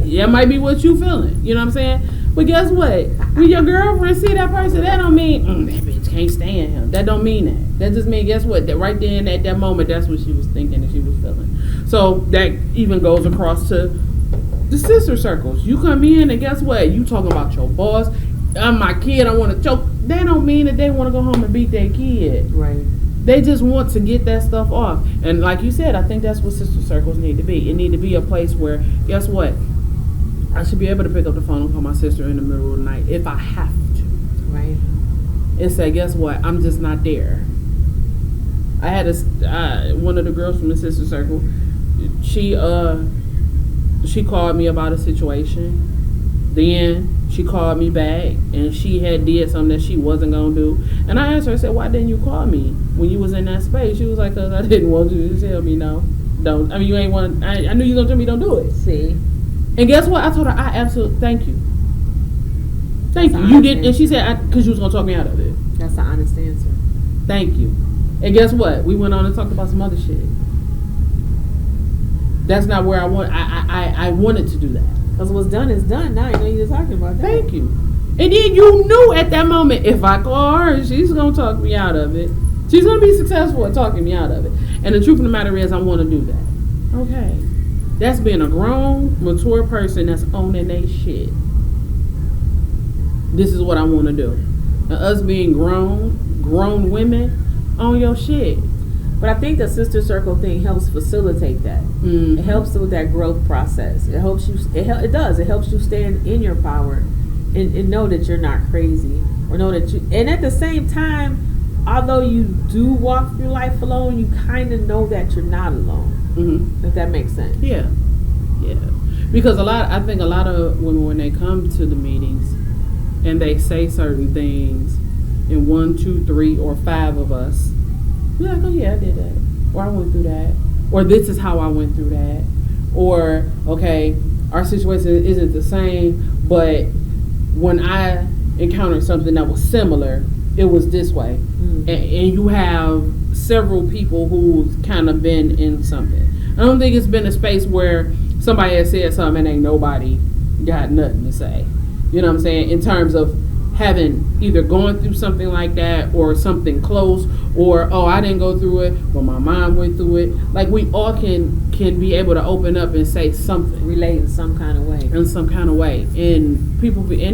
Yeah, it might be what you feeling. You know what I'm saying? But guess what? When your girlfriend see that person, that don't mean, that bitch can't stand him. That don't mean that. That just mean, guess what? That right then at that moment, that's what she was thinking and she was feeling. So that even goes across to the sister circles. You come in and guess what? You talking about your boss. I'm my kid. I want to choke. That don't mean that they want to go home and beat their kid. Right. They just want to get that stuff off. And like you said, I think that's what sister circles need to be. It need to be a place where, guess what? I should be able to pick up the phone and call my sister in the middle of the night if I have to. Right. And say, guess what? I'm just not there. I had one of the girls from the sister circle. She called me about a situation. Then she called me back and she had did something that she wasn't gonna do. And I asked her, I said, why didn't you call me when you was in that space? She was like, cause I didn't want you to tell me no. Don't. I mean, you ain't want. I knew you was gonna tell me don't do it. See. And guess what? I told her, I absolutely thank you. Thank you. You did, and she said, because you was gonna talk me out of it. That's an honest answer. Thank you. And guess what? We went on and talked about some other shit. That's not where I want. I wanted to do that. Because what's done is done. Now you know you're talking about that. Thank you. And then you knew at that moment, if I call her, she's gonna talk me out of it. She's gonna be successful at talking me out of it. And the truth of the matter is, I want to do that. Okay. That's being a grown, mature person that's owning their shit. This is what I want to do. And us being grown women, own your shit. But I think the sister circle thing helps facilitate that. It helps with that growth process. It helps you. It does. It helps you stand in your power, and know that you're not crazy, or know that you. And at the same time, although you do walk through life alone, you kind of know that you're not alone. If that makes sense. Yeah. Because I think a lot of women, when they come to the meetings and they say certain things, and 1, 2, 3, or 5 of us, we're like, oh yeah, I did that, or I went through that, or this is how I went through that, or okay, our situation isn't the same, but when I encountered something that was similar, it was this way. And you have several people who's kind of been in something. I don't think it's been a space where somebody has said something and ain't nobody got nothing to say. You know what I'm saying? In terms of having either gone through something like that or something close, or I didn't go through it, but my mom went through it. Like, we all can be able to open up and say something, relate in some kind of way, and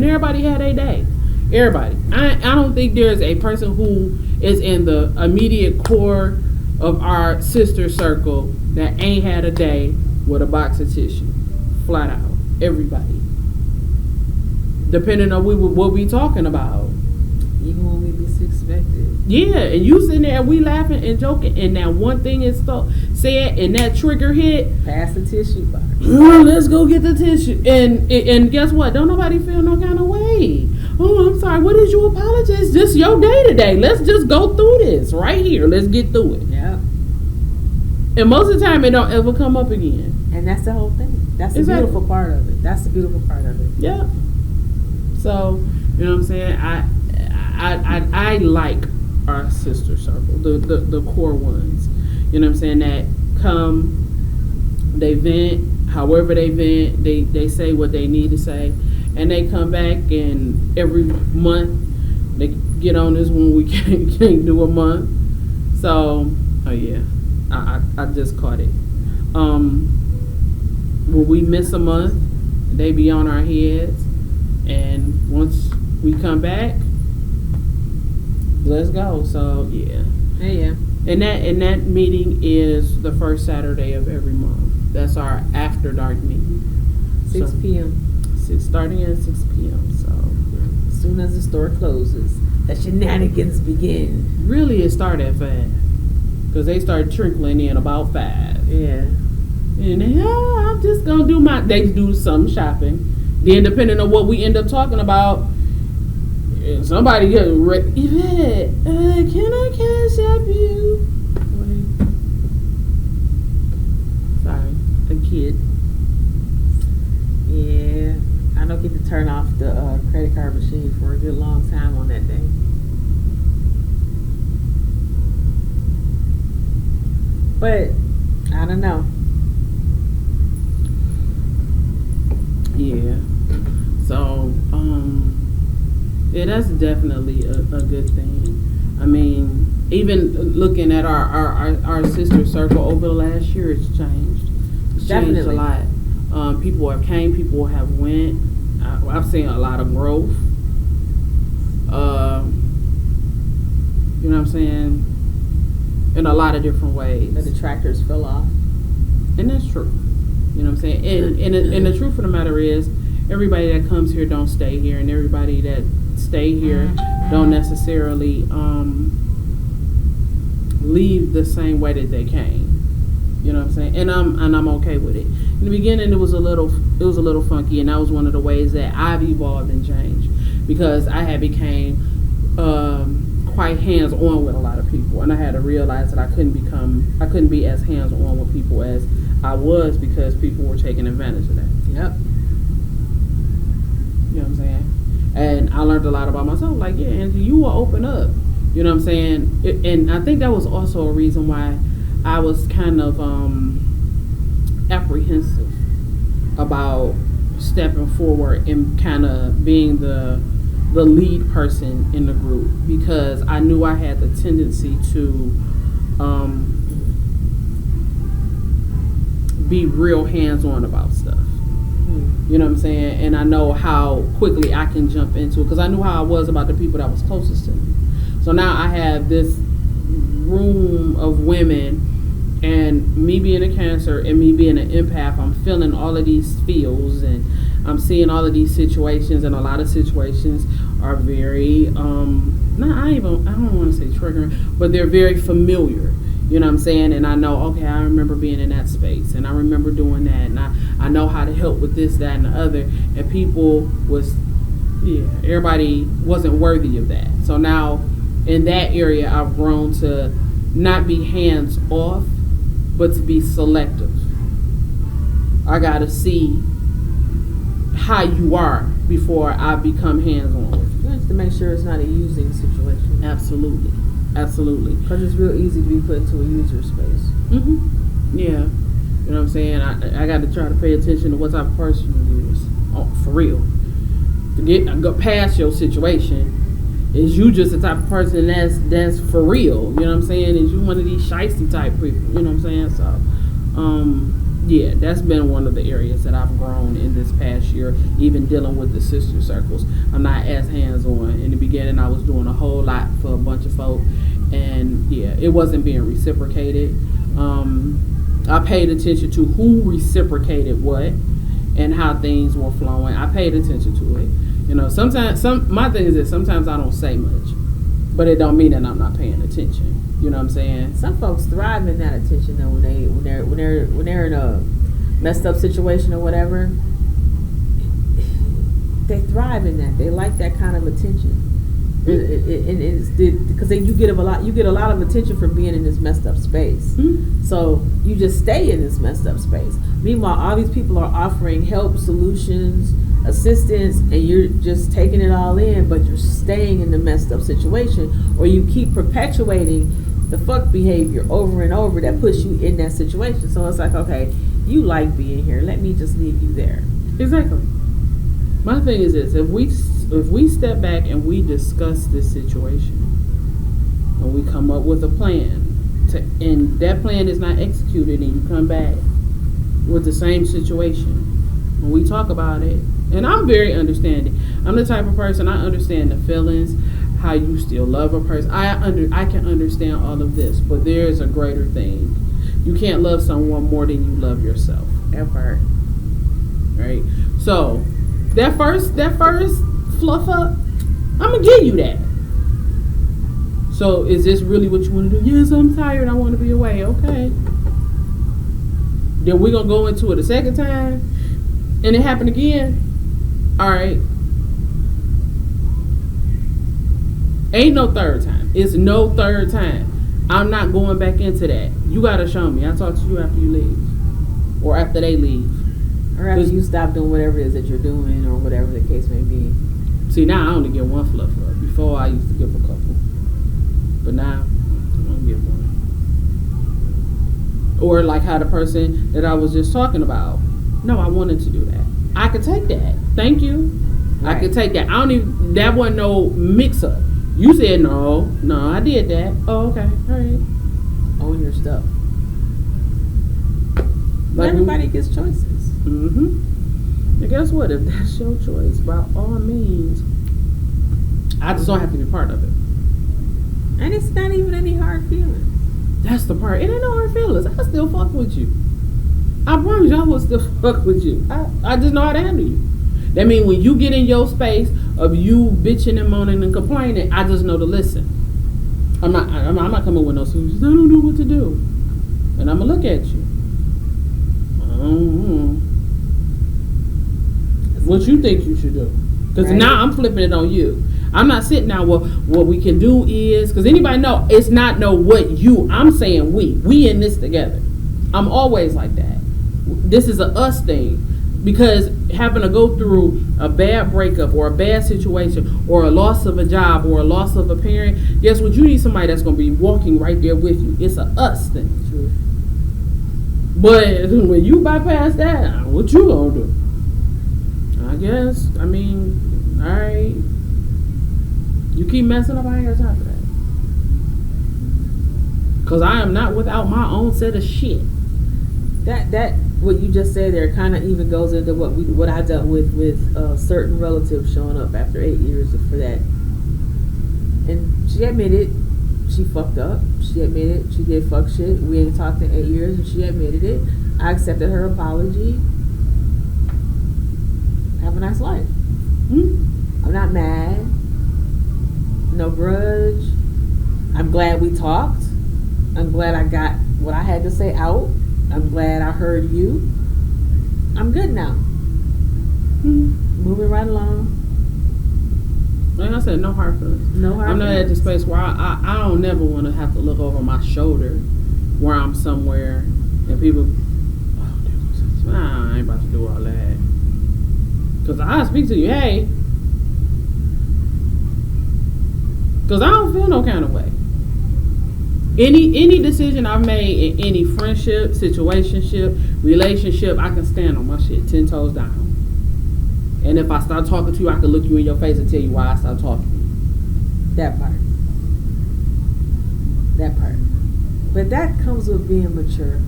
everybody had a day. Everybody. I don't think there's a person who is in the immediate core of our sister circle that ain't had a day with a box of tissue. Flat out. Everybody. Depending on what we talking about. Even when we least expected. Yeah, and you sitting there, we laughing and joking, and that one thing is said, and that trigger hit. Pass the tissue box. Let's go get the tissue. And guess what? Don't nobody feel no kind of way. Oh, I'm sorry. What did you apologize? Just your day today. Let's just go through this right here. Let's get through it. Yeah. And most of the time, it don't ever come up again. And that's the whole thing. That's the beautiful part of it. That's the beautiful part of it. Yeah. So, you know what I'm saying? I like our sister circle, the core ones. You know what I'm saying? That come, they vent, however they vent, they say what they need to say, and they come back, and every month they get on this when we can't do a month. So, oh yeah, I just caught it. When we miss a month, they be on our heads, and once we come back, let's go. So yeah. Yeah. And that meeting is the first Saturday of every month. That's our after dark meeting. 6 p.m. Starting at 6 p.m. So as soon as the store closes, the shenanigans begin. Really, it started at 5 because they start trickling in about 5. Yeah. And I'm just gonna do they do some shopping. Then depending on what we end up talking about, somebody get Yvette, can I cash app you? Wait. Sorry, a kid. Yeah, I don't get to turn off the credit card machine for a good long time on that day. But I don't know. Yeah. So, yeah, that's definitely a good thing. I mean, even looking at our sister circle over the last year, it's changed. It's changed a lot. People have came, people have went. I've seen a lot of growth. You know what I'm saying? In a lot of different ways. The detractors fell off. And that's true. You know what I'm saying? And the truth of the matter is, everybody that comes here don't stay here, and everybody that stay here don't necessarily leave the same way that they came. You know what I'm saying? And I'm okay with it. In the beginning, it was a little funky, and that was one of the ways that I've evolved and changed, because I had became quite hands-on with a lot of people, and I had to realize that I couldn't be as hands-on with people as I was, because people were taking advantage of that. Yep. You know what I'm saying? And I learned a lot about myself. Like, yeah, Angie, you will open up. You know what I'm saying? And I think that was also a reason why I was kind of apprehensive about stepping forward and kind of being the lead person in the group, because I knew I had the tendency to be real hands-on about stuff. You know what I'm saying? And I know how quickly I can jump into it, because I knew how I was about the people that was closest to me. So now I have this room of women, and me being a Cancer and me being an empath, I'm feeling all of these feels, and I'm seeing all of these situations, and a lot of situations are very, I don't want to say triggering, but they're very familiar. You know what I'm saying? And I know, okay, I remember being in that space, and I remember doing that, and I know how to help with this, that, and the other. And everybody wasn't worthy of that. So now, in that area, I've grown to not be hands off, but to be selective. I gotta see how you are before I become hands-on with you. Just to make sure it's not a using situation. Absolutely. Because it's real easy to be put into a user space. Yeah. You know what I'm saying? I got to try to pay attention to what type of person you is. Oh, for real. To go past your situation. Is you just the type of person that's for real? You know what I'm saying? Is you one of these shiesty type people? You know what I'm saying? So, yeah, that's been one of the areas that I've grown in this past year, even dealing with the sister circles. I'm not as hands-on. In the beginning, I was doing a whole lot for a bunch of folk, and yeah, it wasn't being reciprocated. I paid attention to who reciprocated what and how things were flowing. I paid attention to it. You know, sometimes my thing is that sometimes I don't say much, but it don't mean that I'm not paying attention. You know what I'm saying? Some folks thrive in that attention though when they're in a messed up situation or whatever. They thrive in that. They like that kind of attention. Because you get a lot of attention from being in this messed up space. So you just stay in this messed up space. Meanwhile, all these people are offering help, solutions, assistance, and you're just taking it all in, but you're staying in the messed up situation, or you keep perpetuating the fuck behavior over and over that puts you in that situation. So it's like, okay, you like being here, let me just leave you there. Exactly. My thing is this: if we step back and we discuss this situation, and we come up with a plan, and that plan is not executed, and you come back with the same situation, when we talk about it, and I'm very understanding. I'm the type of person, I understand the feelings, how you still love a person. I can understand all of this, but there is a greater thing. You can't love someone more than you love yourself. That part. Right? So that first fluff up, I'm gonna give you that. So is this really what you want to do? Yes, I'm tired, I want to be away. Okay. Then we're gonna go into it a second time, and it happened again. All right. Ain't no third time. It's no third time. I'm not going back into that. You gotta show me. I'll talk to you after you leave, or after they leave, or after you stop doing whatever it is that you're doing, or whatever the case may be. See, now I only get one fluff up. Before I used to give a couple, but now I only get one. Or like how the person that I was just talking about. No, I wanted to do that. I could take that. Thank you. Right. I could take that. I don't even. That wasn't no mix up. You said no, I did that. Oh, okay, all right. Own your stuff. Like everybody gets choices. And guess what? If that's your choice, by all means, I just don't have to be part of it. And it's not even any hard feelings. That's the part. It ain't no hard feelings. I still fuck with you. I promise you, I will still fuck with you. I just know how to handle you. That means when you get in your space of you bitching and moaning and complaining, I just know to listen. I'm not coming with no solutions. I don't know what to do. And I'm going to look at you. What you think you should do. Because now I'm flipping it on you. I'm not sitting down, well, what we can do is, because anybody know, it's not no what you, I'm saying we in this together. I'm always like that. This is a us thing. Because having to go through a bad breakup or a bad situation or a loss of a job or a loss of a parent, guess what? You need somebody that's going to be walking right there with you. It's a us thing. True. But when you bypass that, what you going to do? I guess, I mean, all right. You keep messing up, I ain't got time for that. Because I am not without my own set of shit. That what you just said there kind of even goes into what I dealt with certain relatives showing up after 8 years for that. And she admitted she fucked up. She admitted she did fuck shit. We ain't talked in 8 years, and she admitted it. I accepted her apology. Have a nice life. I'm not mad. No grudge. I'm glad we talked. I'm glad I got what I had to say out. I'm glad I heard you. I'm good now. Moving right along. Like I said, no hard feelings. No hard I'm not feelings. at the space where I don't never want to have to look over my shoulder where I'm somewhere and people, I ain't about to do all that. Because I speak to you, hey. Because I don't feel no kind of way. Any decision I've made in any friendship, situationship, relationship, I can stand on my shit 10 toes down. And if I start talking to you, I can look you in your face and tell you why I stopped talking to you. That part. That part. But that comes with being mature.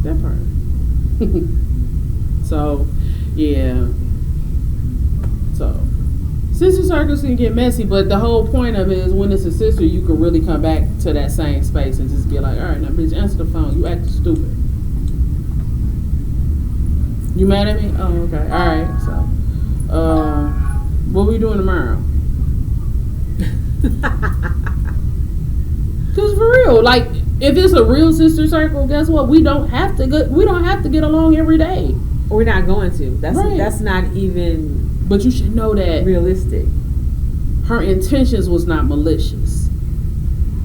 That part. So, yeah. So, sister circles can get messy, but the whole point of it is when it's a sister, you can really come back to that same space and just be like, all right, now, bitch, answer the phone. You acting stupid. You mad at me? Oh, okay. All right. So, what we doing tomorrow? Cause for real, like if it's a real sister circle, guess what? We don't have to get along every day. We're not going to. That's right. That's not even. But you should know that realistic. Her intentions was not malicious.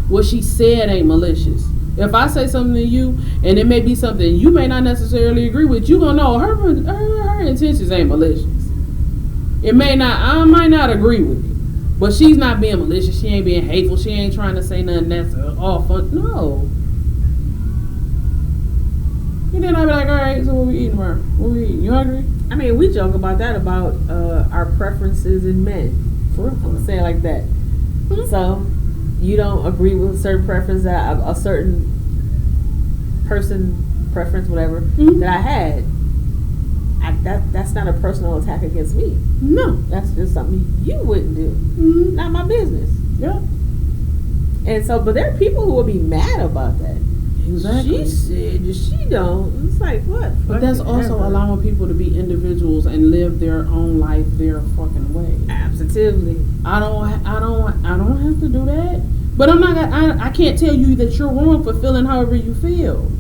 What she said ain't malicious. If I say something to you and it may be something you may not necessarily agree with, you gonna know her intentions ain't malicious. I might not agree with it, but she's not being malicious. She ain't being hateful. She ain't trying to say nothing that's awful. No. And then I'd be like, all right, so what we eating tomorrow? What we eating? You hungry? I mean, we joke about that, about our preferences in men. For real. I'm going to say it like that. Mm-hmm. So, you don't agree with a certain preference that a certain person preference, whatever, that I had. That's not a personal attack against me. No. That's just something you wouldn't do. Mm-hmm. Not my business. Yeah. And so, but there are people who will be mad about that. Exactly. She said she don't. It's like, what? But that's also allowing people to be individuals and live their own life their fucking way. Absolutely. I don't have to do that. But I can't tell you that you're wrong for feeling however you feel.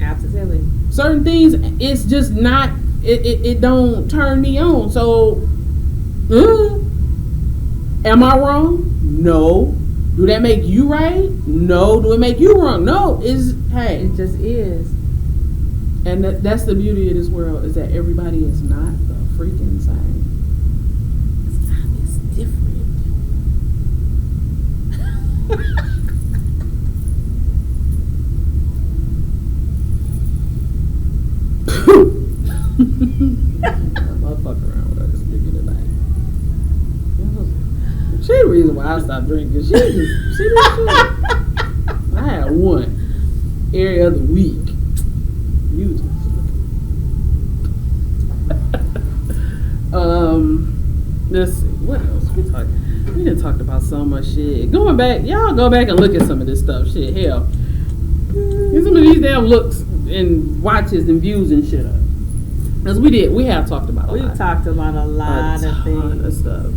Absolutely. Certain things, it's just not, it don't turn me on. So, am I wrong? No. Do that make you right? No. Do it make you wrong? No. Hey. It just is. And that's the beauty of this world, is that everybody is not the freaking same. It's different. I'll fuck around with her this drinking tonight. She the reason why I stopped drinking. She that shit. I had one every other week. You just let's see, what else we talking? We done talked about so much shit. Going back, y'all go back and look at some of this stuff. Shit, hell. Get some of these damn looks and watches and views and shit up. Because we have talked about a lot. We've talked about a lot of things. Of stuff.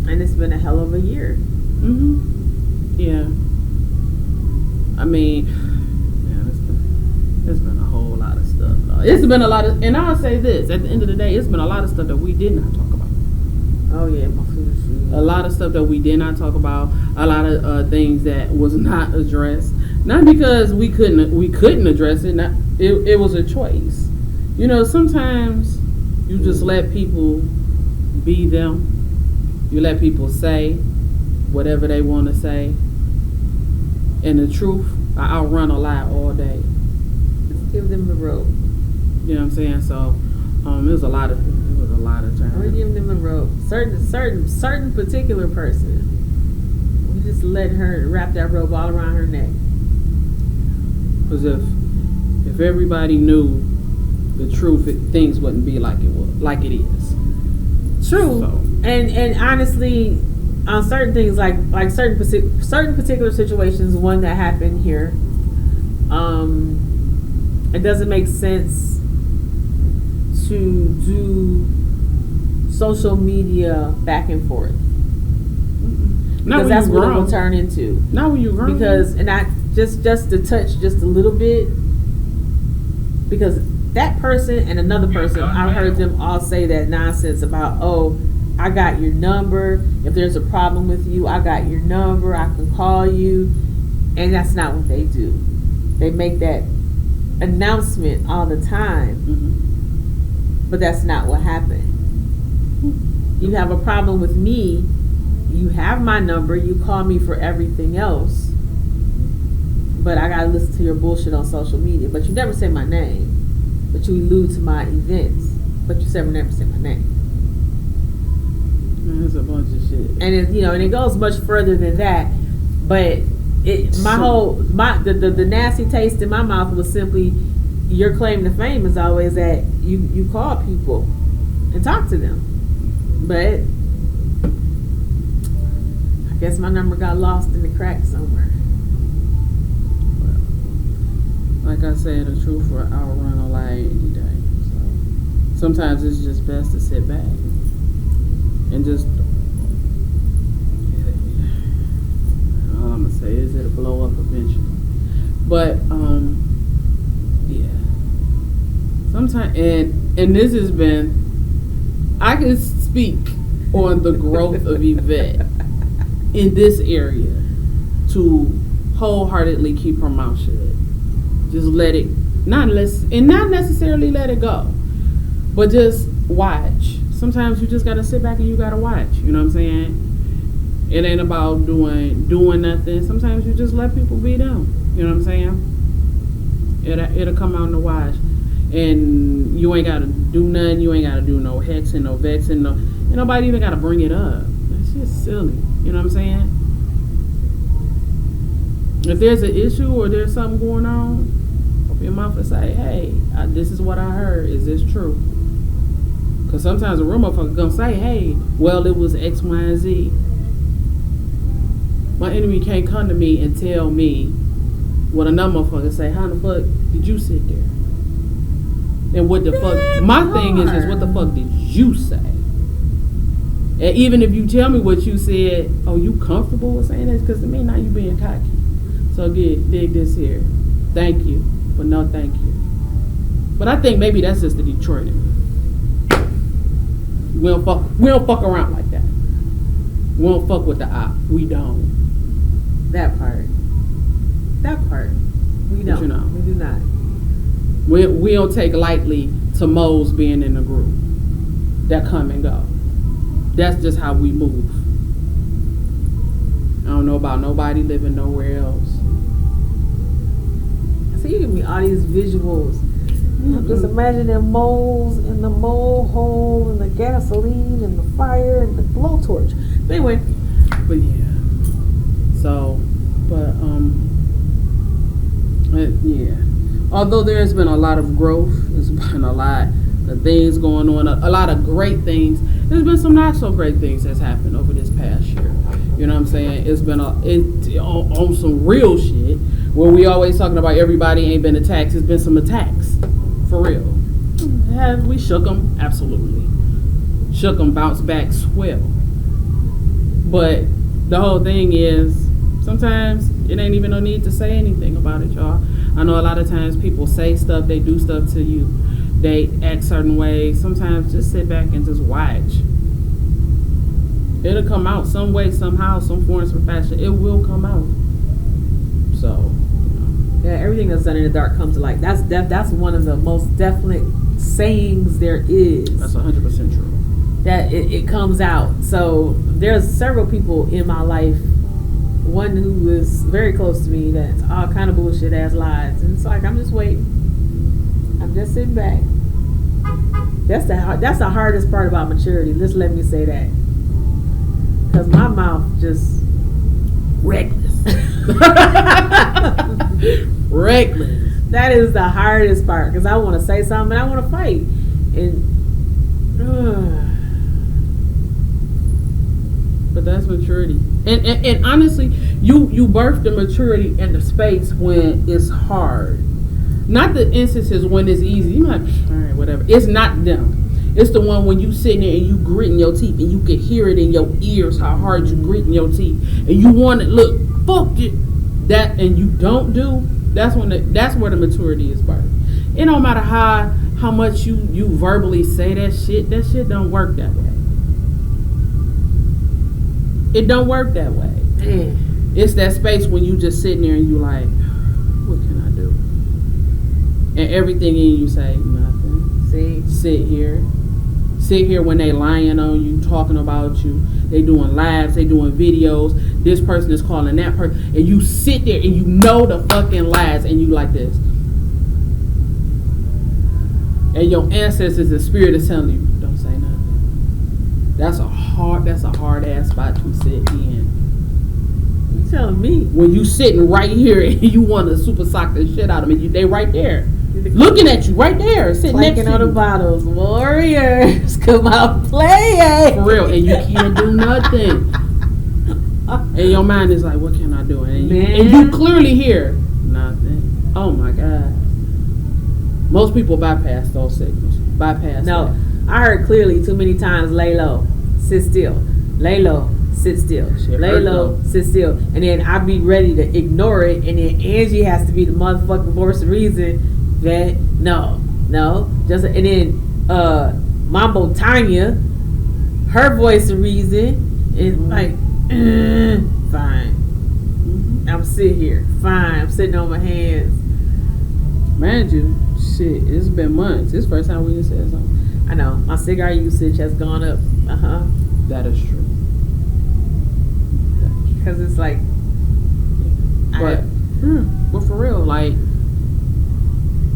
And it's been a hell of a year. Mm-hmm. Yeah. I mean, man, it's been a whole lot of stuff. It's been a lot of, and I'll say this, at the end of the day, it's been a lot of stuff that we did not talk about. Oh yeah, my food. A lot of stuff that we did not talk about. A lot of things that was not addressed. Not because we couldn't address it. It was a choice. You know, sometimes you just let people be them. You let people say whatever they want to say. And the truth, I'll run a lie all day. Just give them the rope. You know what I'm saying? So, it was a lot of times. We're giving them the rope. Certain particular person. We just let her wrap that rope all around her neck. Because if everybody knew the truth, things wouldn't be like it is. True. So. And honestly, on certain things like certain particular situations, one that happened here, it doesn't make sense to do social media back and forth. Because that's what it will turn into. Not when you're grown. Because, and I just to touch just a little bit, because that person and another person, I've heard them all say that nonsense about, oh, I got your number. If there's a problem with you, I got your number. I can call you. And that's not what they do. They make that announcement all the time, but that's not what happened. You have a problem with me, you have my number, you call me for everything else, but I gotta listen to your bullshit on social media. But you never say my name, but you allude to my events, but you never say my name. There's a bunch of shit, and it goes much further than that. But the nasty taste in my mouth was simply your claim to fame is always that you call people and talk to them, but I guess my number got lost in the cracks somewhere. Like I said, the truth will outrun a lie any day. So sometimes it's just best to sit back and just. All I'm gonna say is it'll blow up eventually. But yeah. Sometimes and this has been. I can speak on the growth of Yvette in this area to wholeheartedly keep her mouth shut. Just let it, not necessarily let it go, but just watch. Sometimes you just gotta sit back and you gotta watch. You know what I'm saying? It ain't about doing nothing. Sometimes you just let people be them. You know what I'm saying? It'll come out in the wash, and you ain't gotta do nothing. You ain't gotta do no hexing, no vexing, and nobody even gotta bring it up. That's just silly. You know what I'm saying? If there's an issue or there's something going on, open your mouth and say, hey, this is what I heard. Is this true? Because sometimes a real motherfucker gonna say, hey, well, it was X, Y, and Z. My enemy can't come to me and tell me what another motherfucker say. How the fuck did you sit there? And what the fuck? My thing is what the fuck did you say? And even if you tell me what you said, oh, you comfortable with saying this? Because to me, now you being cocky. So dig this here. Thank you, but no thank you. But I think maybe that's just the Detroit in me. We don't fuck around like that. We don't fuck with the op. We don't. That part. We don't. You know. We do not. We don't take lightly to moles being in the group that come and go. That's just how we move. I don't know about nobody living nowhere else. So you give me all these visuals. Just imagine them moles and the mole hole and the gasoline and the fire and the blowtorch. But anyway. But yeah. So, but yeah. Although there's been a lot of growth, there's been a lot of things going on, a lot of great things. There's been some not so great things that's happened over this past year. You know what I'm saying? It's been on some real shit where we always talking about everybody ain't been attacked. It's been some attacks. For real. Have we shook them? Absolutely. Shook them, bounced back, swell. But the whole thing is, sometimes it ain't even no need to say anything about it, y'all. I know a lot of times people say stuff, they do stuff to you, they act certain ways. Sometimes just sit back and just watch. It'll come out some way, somehow, some form, some fashion. It will come out. So, yeah, everything that's done in the dark comes to light. That's one of the most definite sayings there is. That's 100% true. That it comes out. So there's several people in my life. One who is very close to me that's all kind of bullshit ass lies, and it's like I'm just waiting. I'm just sitting back. That's the hardest part about maturity. Just let me say that, because my mouth just reckless. Reckless. That is the hardest part, because I want to say something and I want to fight, and but that's maturity. And honestly, you birth the maturity in the space when it's hard. Not the instances when it's easy. You're like, all right, whatever. It's not them. It's the one when you sitting there and you gritting your teeth and you can hear it in your ears how hard you gritting your teeth, and you want to look, fuck it, that, and you don't do. That's where the maturity is birthed. It don't matter how much you verbally say that shit don't work that way. It don't work that way. It's that space when you just sitting there and you like, what can I do? And everything in you say nothing. See? Sit here when they lying on you, talking about you. They doing lives, they doing videos. This person is calling that person, and you sit there and you know the fucking lies, and you like this. And your ancestors, the spirit is telling you, don't say nothing. That's a hard ass spot to sit in. You telling me? When you sitting right here and you want to super sock the shit out of me, they right there. Looking at you right there, sitting next to you. Clanking on the bottles. Warriors, come out playing. For real, and you can't do nothing. And your mind is like, what can I do? And you clearly hear nothing. Oh my God. Most people bypass those signals. No, I heard clearly too many times, lay low, sit still. Lay low, sit still. Lay low, sit still. And then I be ready to ignore it, and then Angie has to be the motherfucking voice of reason that no. And then Mambo Tanya, her voice of reason is like, fine. I'm sitting here. Fine. I'm sitting on my hands. Mind you, shit, it's been months. This first time we done said something. I know. My cigar usage has gone up. That is true. Because it's like... But for real, like,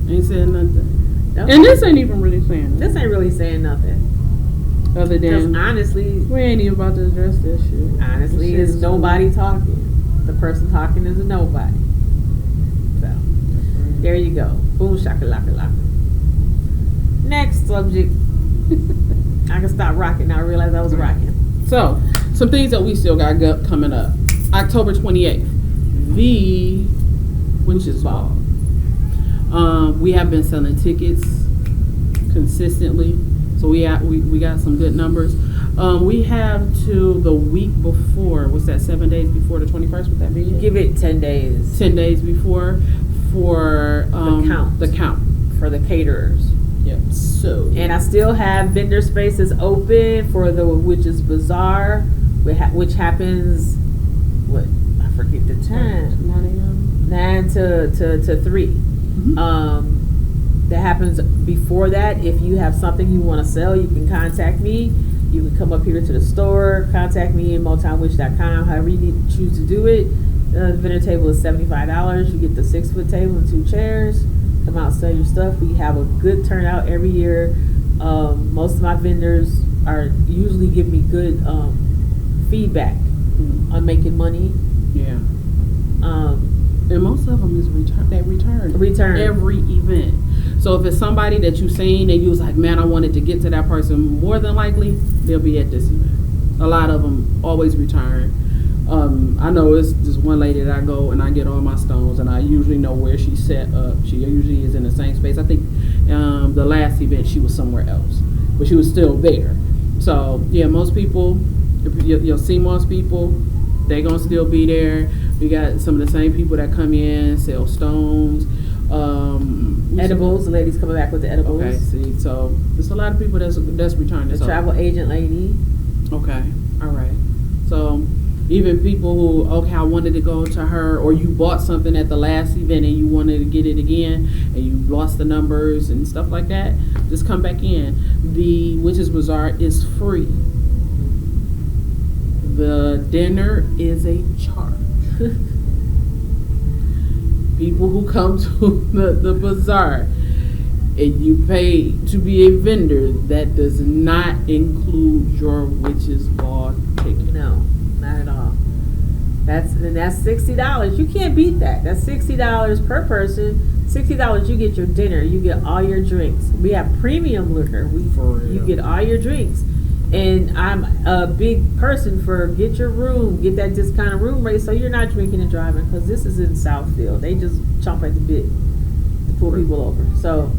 ain't saying nothing. No. And this ain't even really saying nothing. This ain't really saying nothing. Other than... honestly... We ain't even about to address this shit. Honestly, it's nobody talking. The person talking is a nobody. So, there you go. Boom, shakalaka laka. Next subject. I can stop rocking now. I realize I was rocking. So, some things that we still got coming up. October 28th. The Witch's Ball. We have been selling tickets consistently. So we got some good numbers. We have to the week before. What's that? 7 days before the 21st. Would that be it? Give it 10 days. 10 days before for the count for the caterers. Yep. So. And I still have vendor spaces open for the Witch's Bazaar, which happens. What? I forget the time. 9 a.m. 9 to 3. That happens before that. If you have something you want to sell, you can contact me. You can come up here to the store, contact me at motownwitch.com, however you choose to do it. The vendor table is $75. You get the 6-foot table and 2 chairs. Come out, sell your stuff. We have a good turnout every year. Most of my vendors usually give me good feedback on making money. Yeah. And most of them is return every event. So if it's somebody that you've seen and you was like, man, I wanted to get to that person, more than likely they'll be at this event. A lot of them always return. I know it's just one lady that I go and I get all my stones, and I usually know where she's set up. She usually is in the same space. I think the last event she was somewhere else, but she was still there. So yeah, most people, you'll see most people, they gonna still be there. We got some of the same people that come in, sell stones. Edibles, the lady's coming back with the edibles. Okay, see, so there's a lot of people that's returning. The travel agent lady. Okay, all right. So even people who, okay, I wanted to go to her, or you bought something at the last event and you wanted to get it again, and you lost the numbers and stuff like that, just come back in. The Witch's Bazaar is free. The dinner is a charge. People who come to the bazaar and you pay to be a vendor, that does not include your Witch's Ball ticket. No, not at all. That's $60. You can't beat that. That's $60 per person. $60, you get your dinner, you get all your drinks. We have premium liquor. You get all your drinks. And I'm a big person for get your room, get that discounted room rate, so you're not drinking and driving, because this is in Southfield. They just chomp at the bit to pull people over. So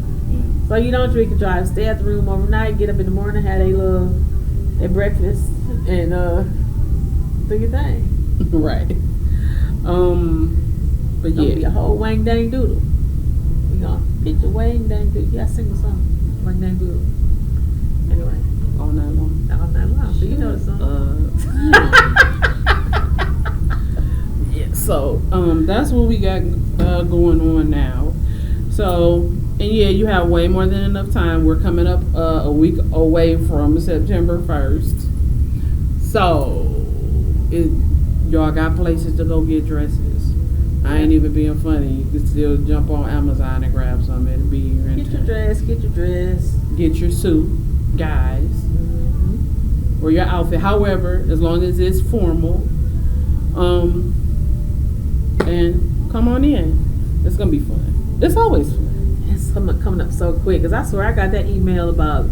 you don't drink and drive. Stay at the room overnight. Get up in the morning, have their breakfast, and do your thing. Right. But yeah, be a whole wang dang doodle. You gonna get your wang dang doodle. You gotta sing a song. Wang dang doodle. Anyway. All night long. All night long. So you know the song. Yeah. So that's what we got going on now. So And yeah, you have way more than enough time. We're coming up a week away from September 1st. So, y'all got places to go get dresses. I ain't even being funny. You can still jump on Amazon and grab some. It'll be here in Get your dress. Get your suit, guys. Or your outfit. However, as long as it's formal. And come on in. It's going to be fun. It's always fun. It's coming up so quick. Because I swear I got that email about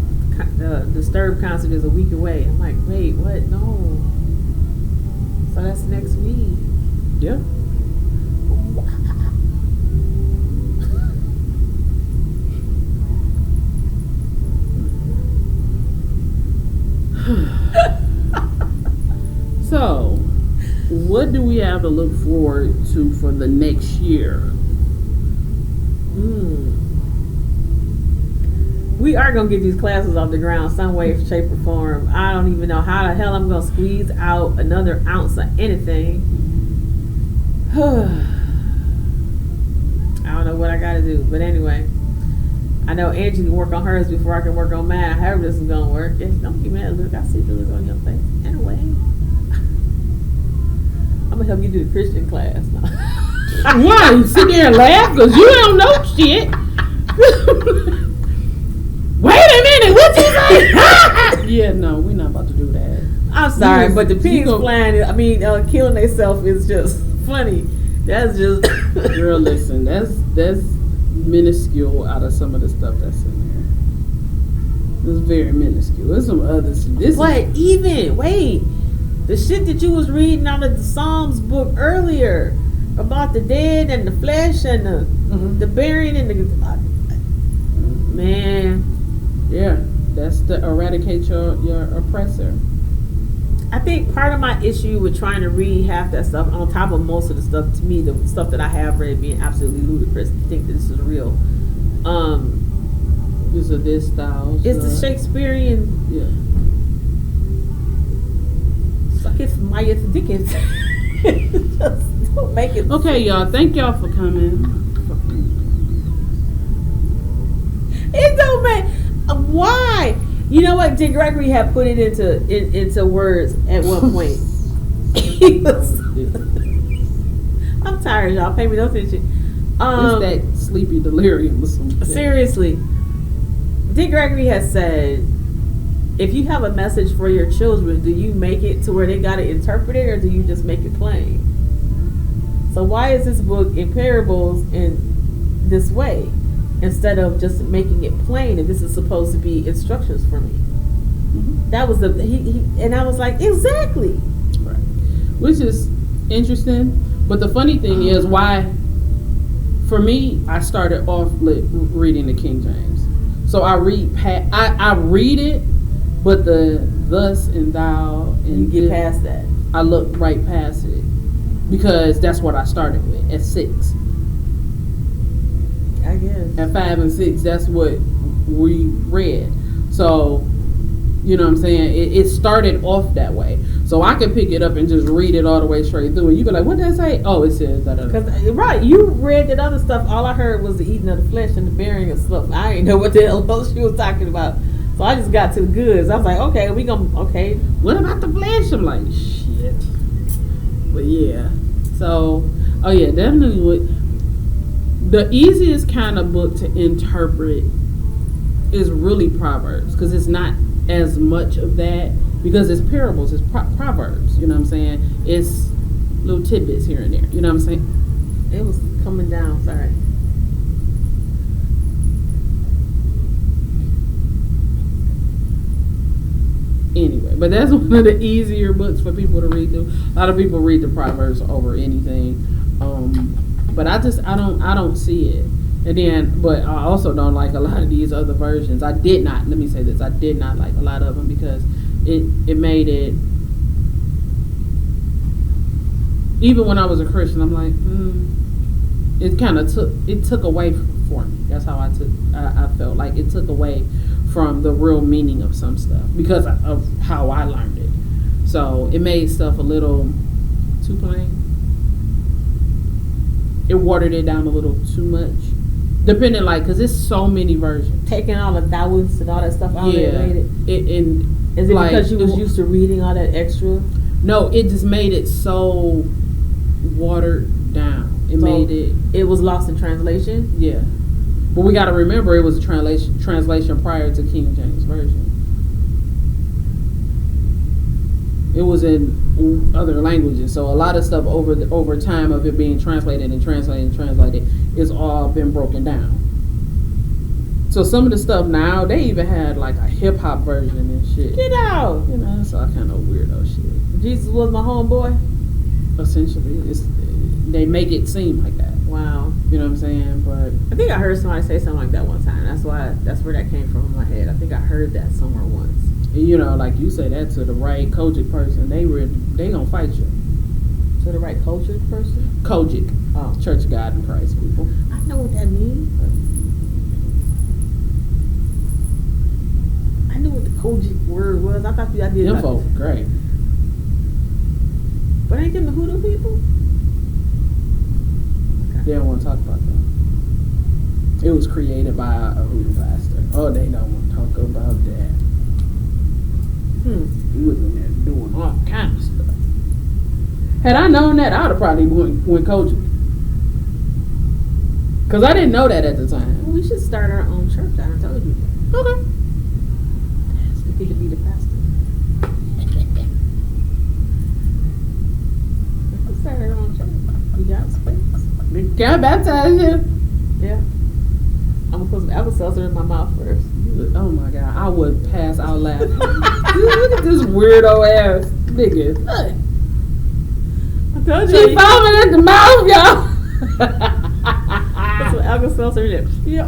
the Disturbed concert is a week away. I'm like, wait, what? No. So that's next week. Yeah. So, what do we have to look forward to for the next year? We are going to get these classes off the ground some way, shape, or form. I don't even know how the hell I'm going to squeeze out another ounce of anything. I don't know what I got to do. But anyway, I know Angie can work on hers before I can work on mine. However this is going to work. Don't get mad, Luke. I see the look on your face. Anyway, I'm going to help you do the Christian class now. Why? You sit there and laugh because you don't know shit. Wait a minute, what you say? Yeah, no, we're not about to do that. I'm sorry, but the pigs flying, killing themselves is just funny. That's just... Girl, listen, that's minuscule out of some of the stuff that's in there. It's very minuscule. There's some other shit. The shit that you was reading out of the Psalms book earlier about the dead and the flesh and the burying and the... man... Yeah, that's to eradicate your oppressor. I think part of my issue with trying to read half that stuff, on top of most of the stuff, to me, the stuff that I have read being absolutely ludicrous, to think that this is real. This is this style. It's the Shakespearean. Yeah. Suck it, Maya Dickens. Just don't make it. Okay, y'all. Thank y'all for coming. It don't make. Why? You know what? Dick Gregory had put it into words at one point. I'm tired, y'all. Pay me no attention. It's that sleepy delirium or something. Seriously, Dick Gregory has said, if you have a message for your children, do you make it to where they got to interpret it, or do you just make it plain? So why is this book in parables in this way, instead of just making it plain, if this is supposed to be instructions for me? That was and I was like, exactly. Right. Which is interesting, but the funny thing is why, for me, I started off reading the King James. So I read I read it, but the thus and thou and you get past that. I look right past it because that's what I started with at 6. I guess. At 5 and 6, that's what we read. So, you know what I'm saying? It started off that way. So I could pick it up and just read it all the way straight through. And you be like, what did that say? Oh, it says that. Right, you read that other stuff. All I heard was the eating of the flesh and the burying of stuff. I didn't know what the hell else she was talking about. So I just got to the goods. I was like, okay, what about the flesh? I'm like, shit. But yeah. So, oh yeah, definitely the easiest kind of book to interpret is really Proverbs, because it's not as much of that, because it's parables, it's Proverbs, you know what I'm saying? It's little tidbits here and there, you know what I'm saying? It was coming down, sorry. Anyway, but that's one of the easier books for people to read through. A lot of people read the Proverbs over anything. But I don't see it. And then, but I also don't like a lot of these other versions. Let me say this, I did not like a lot of them because it made it, even when I was a Christian, I'm like, it kind of took away for me. That's how I felt like it took away from the real meaning of some stuff because of how I learned it. So it made stuff a little too plain. It watered it down a little too much. Depending, like, because it's so many versions. Taking all the thousands and all that stuff out there made it. Is it like, because you was used to reading all that extra? No, it just made it so watered down. It was lost in translation? Yeah. But we got to remember it was a translation prior to King James Version. It was in other languages, so a lot of stuff over time of it being translated, it's all been broken down. So some of the stuff now, they even had like a hip hop version and shit. Get out! You know, it's all kind of weirdo shit. Jesus was my homeboy? Essentially, they make it seem like that. Wow. You know what I'm saying? But I think I heard somebody say something like that one time. That's where that came from in my head. I think I heard that somewhere once. You know, like you say that to the right Kojic person, they gonna fight you. To the right Kojic person? Kojic. Oh. Church of God in Christ people. I know what that means. I knew what the Kojic word was. I thought I did. Them folk, great. But ain't them the hoodoo people? Okay. They don't want to talk about that. It was created by a hoodoo pastor. Oh, they don't want to talk about that. He was in there doing all kind of stuff. Had I known that, I would have probably went coaching. Because I didn't know that at the time. Well, we should start our own church. I told you that. Okay. So he could be the pastor. We could start our own church. We got space. We got baptized here. Yeah. I'm going to put some apple seltzer in my mouth first. Oh my God, I would pass out laughing. Look at this weirdo ass nigga. I told you. She foaming at the mouth, y'all. Put some apple seltzer in it. Yep.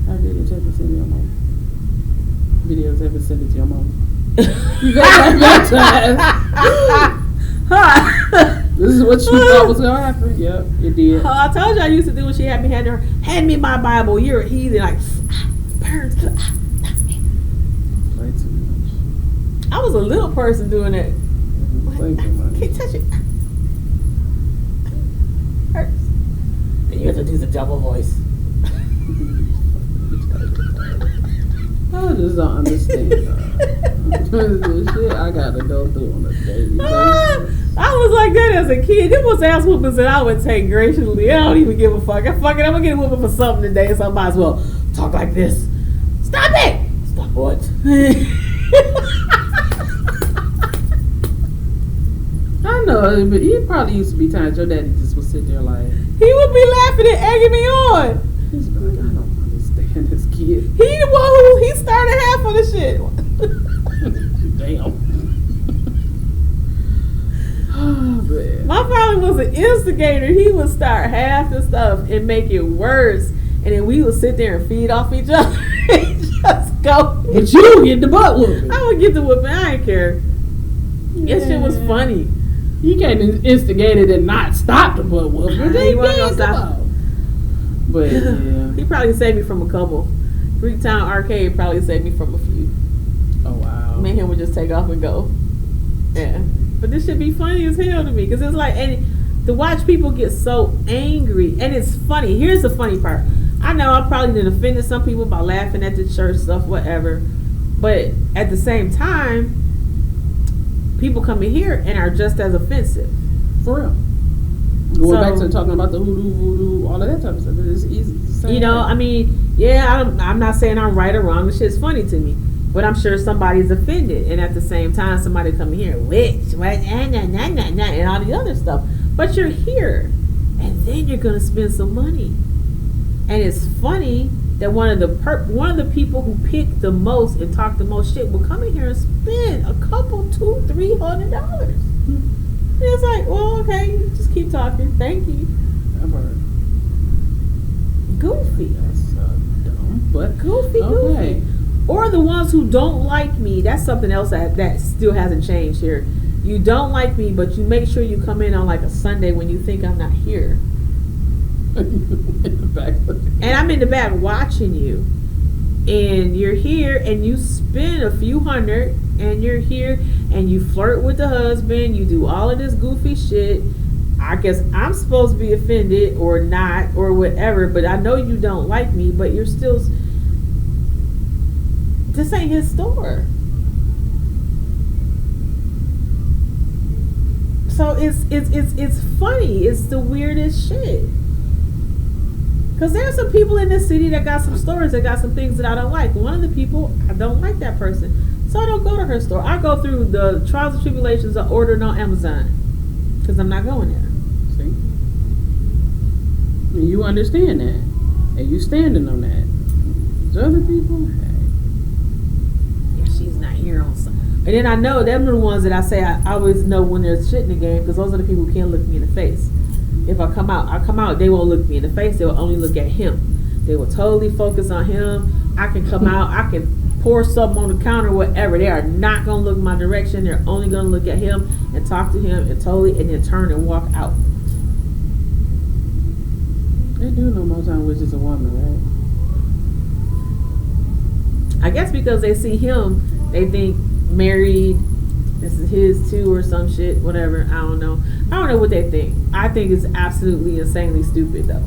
How videos ever send your mom? Videos ever send it to your mom? You got baptized. This is what you thought was gonna happen. Yep, it did. I told you I used to do when she had me hand me my Bible. You're a heathen. Like, parents. Way too much. I was a little person doing that. Way too much. Can't touch it. Hurts. And you have to do the double voice. I just don't understand. This shit I gotta go through on a daily basis. I was like that as a kid. It was ass whoopings that I would take graciously. I don't even give a fuck. I'm gonna get a whooping for something today, so I might as well talk like this. Stop it! Stop what? I know, but he probably used to be times your daddy just would sit there like, he would be laughing and egging me on. he's like, I don't understand this kid. He the one he started half of the shit. Damn. Oh, man. My father was an instigator. He would start half the stuff and make it worse, and then we would sit there and feed off each other and just go. But you get the butt whooping. I would get the whooping. I didn't care. That shit was funny. You can't instigate it and not stop the butt whooping. He wasn't gonna stop. But yeah. He probably saved me from a couple. Greektown Arcade probably saved me from a few. Oh wow. Me and him would just take off and go. Yeah. But this should be funny as hell to me, because it's like, and to watch people get so angry, and it's funny. Here's the funny part. I know I probably did offended some people by laughing at the church stuff, whatever. But at the same time, people come in here and are just as offensive. For real. Going back to talking about the hoodoo, voodoo, all of that type of stuff. It's easy to say. You know, I mean, yeah, I'm not saying I'm right or wrong. The shit's funny to me. But I'm sure somebody's offended. And at the same time, somebody come here, witch, what, and all the other stuff. But you're here. And then you're going to spend some money. And it's funny that one of the people who pick the most and talk the most shit will come in here and spend a couple, $200-$300. And it's like, well, okay, you just keep talking. Thank you. Ever. Goofy. That's dumb, but Goofy. Or the ones who don't like me. That's something else that still hasn't changed here. You don't like me, but you make sure you come in on like a Sunday when you think I'm not here. In the back. And I'm in the back watching you. And you're here and you spend a few hundred and you're here and you flirt with the husband. You do all of this goofy shit. I guess I'm supposed to be offended or not or whatever, but I know you don't like me, but you're still. This ain't his store. So it's funny. It's the weirdest shit. Cause there are some people in this city that got some stores that got some things that I don't like. One of the people, I don't like that person, so I don't go to her store. I go through the trials and tribulations of ordering on Amazon, cause I'm not going there. See, and you understand that, and you standing on that. There's other people. Yeah, she's not here on some. And then I know them are the ones that I say I always know when there's shit in the game, because those are the people who can't look me in the face. If I come out, they won't look me in the face. They will only look at him. They will totally focus on him. I can come out, I can pour something on the counter, whatever. They are not going to look my direction. They're only going to look at him and talk to him and then turn and walk out. They do know Motown Witch is a woman, right? I guess because they see him, they think married, this is his too or some shit, whatever. I don't know what they think. I think it's absolutely insanely stupid though.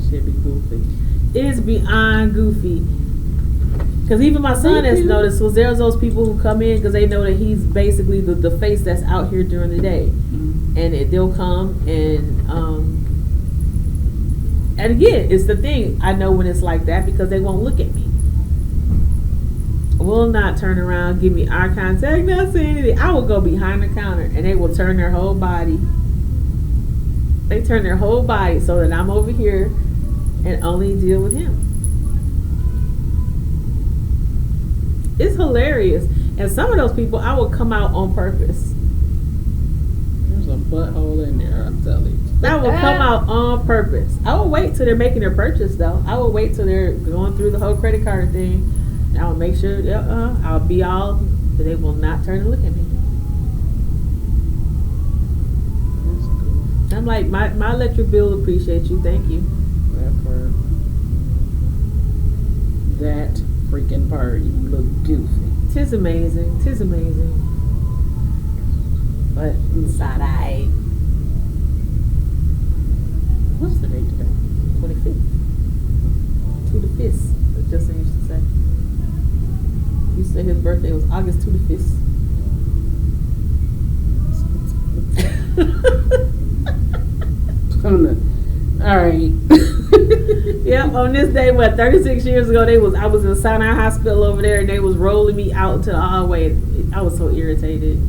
Should be goofy. It is beyond goofy. Because even my son has noticed, because there's those people who come in because they know that he's basically the face that's out here during the day. Mm-hmm. And they'll come and again, it's the thing. I know when it's like that because they won't look at me. Will not turn around, give me eye contact, not say anything. I will go behind the counter and they will turn their whole body. They turn their whole body so that I'm over here and only deal with him. It's hilarious. And some of those people, I will come out on purpose. There's a butthole in there, I'm telling you. I will come out on purpose. I will wait till they're making their purchase, though. I will wait till they're going through the whole credit card thing. And I will make sure, I'll be all, but they will not turn and look at me. That's cool. I'm like, my electric bill appreciate you. Thank you. That part. That freaking part, you look goofy. Tis amazing. Tis amazing. But inside I. What's the date today? 25th. To the 5th, as Justin used to say. He said his birthday was August 25th. Alright. Yep, on this day, 36 years ago, I was in Sinai Hospital over there, and they was rolling me out into the hallway. I was so irritated.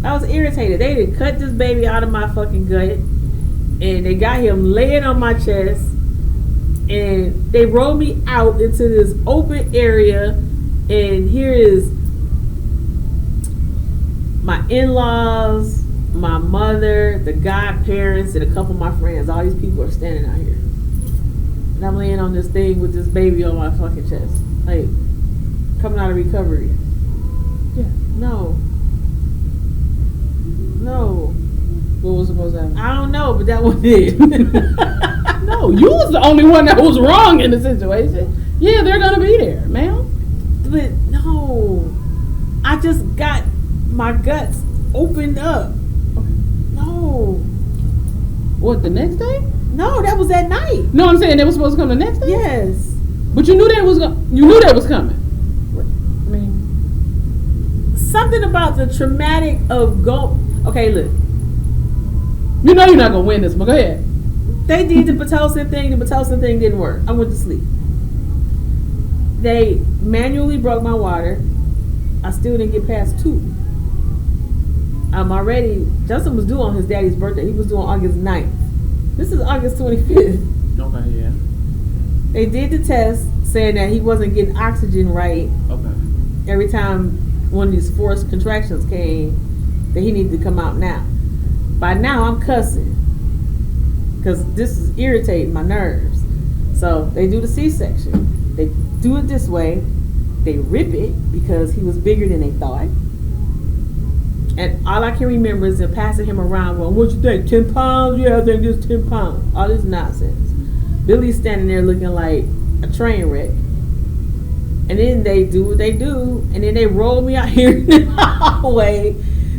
They did cut this baby out of my fucking gut, and they got him laying on my chest, and they rolled me out into this open area, and here is my in-laws, my mother, the godparents, and a couple of my friends. All these people are standing out here. And I'm laying on this thing with this baby on my fucking chest. Like, coming out of recovery. Yeah. No. What was supposed to happen? I don't know, but that was it. No, you was the only one that was wrong in the situation. Yeah, they're going to be there, ma'am. But no. I just got my guts opened up. No. What, the next day? No, that was that night. No, I'm saying they were supposed to come the next day? Yes. But you knew they was coming. I mean, something about the traumatic of okay, look. You know you're not going to win this, but go ahead. They did the Pitocin thing. The Pitocin thing didn't work. I went to sleep. They manually broke my water. I still didn't get past 2. Justin was due on his daddy's birthday. He was due on August 9th. This is August 25th. Okay, yeah. They did the test saying that he wasn't getting oxygen right. Okay. Every time one of these forced contractions came, that he needed to come out now. By now, I'm cussing. Because this is irritating my nerves. So they do the C-section. They do it this way. They rip it because he was bigger than they thought. And all I can remember is them passing him around going, what you think, 10 pounds? Yeah, I think this 10 pounds. All this nonsense. Billy's standing there looking like a train wreck. And then they do what they do, and then they roll me out here in the hallway.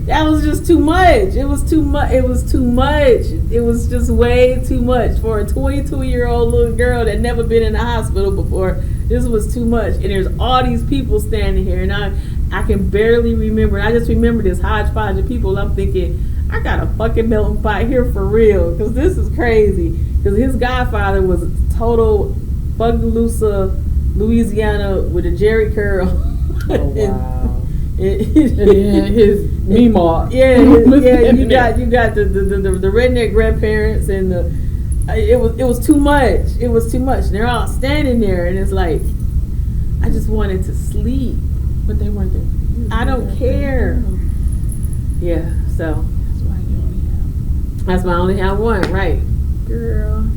That was just too much. It was too much. It was too much. It was just way too much for a 22-year-old little girl that never been in the hospital before. This was too much. And there's all these people standing here, and I can barely remember. I just remember this hodgepodge of people. I'm thinking, I got a fucking melting pot here for real, because this is crazy. Because his godfather was total Buggaloosa, Louisiana with a Jerry curl. Oh wow. His Meemaw. Yeah, you got the redneck grandparents, and it was too much. It was too much. And they're all standing there, and it's like, I just wanted to sleep, But they weren't there. I don't care. Yeah, so That's why you only have. that's why I only have one, right? Girl.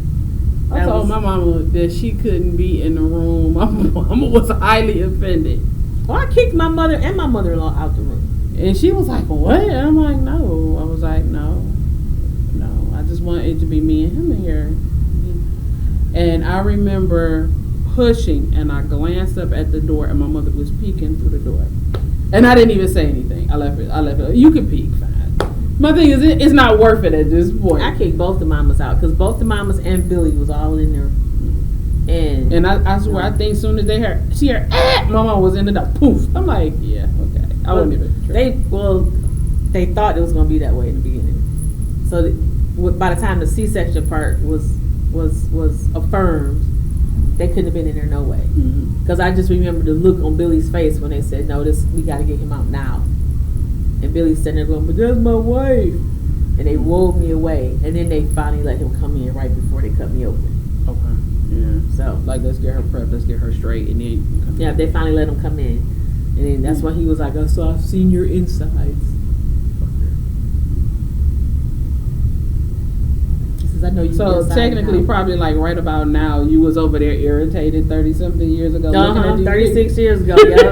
I That told was- my mama that she couldn't be in the room. My mama was highly offended. Well, I kicked my mother and my mother-in-law out the room. And she was like, what? And I'm like, no. I was like, no. I just want it to be me and him in here. And I remember pushing, and I glanced up at the door, and my mother was peeking through the door. And I didn't even say anything. I left it. You can peek, fine. My thing is, it's not worth it at this point. I kicked both the mamas out because both the mamas and Billy was all in there. And I swear, I think as soon as she heard, my mom was in the door, poof. I'm like, yeah, okay. I wouldn't even try. They thought it was going to be that way in the beginning. So by the time the C-section part was affirmed, they couldn't have been in there no way. Because I just remember the look on Billy's face when they said, no, we got to get him out now. And Billy's sitting there going, but that's my wife. And they rolled me away. And then they finally let him come in right before they cut me open. Okay. Yeah. So, Like, let's get her prepped, let's get her straight, and then yeah, they finally let him come in. And then that's when he was like, oh, so I've seen your insides. He says, I know you. So technically, probably like right about now, you was over there irritated 30-something years ago. 36 years ago, yeah.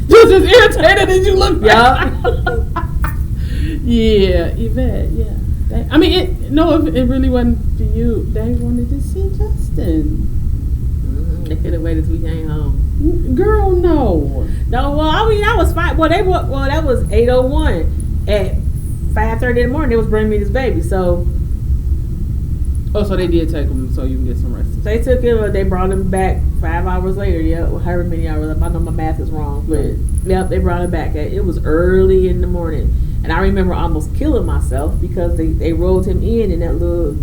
Just as irritated as you look. Yeah. Yeah, Yvette. Yeah. It really wasn't for you. They wanted to see Justin. They could have waited till we came home. Girl, no. No, well, I mean, I was fine. Well, that was 8:01 at 5:30 in the morning. They was bringing me this baby, so. Oh, so they did take him so you can get some rest. They took him. They brought him back 5 hours later. Yeah, however many hours. I know my math is wrong, but yep, they brought him back. It was early in the morning, and I remember almost killing myself because they rolled him in that little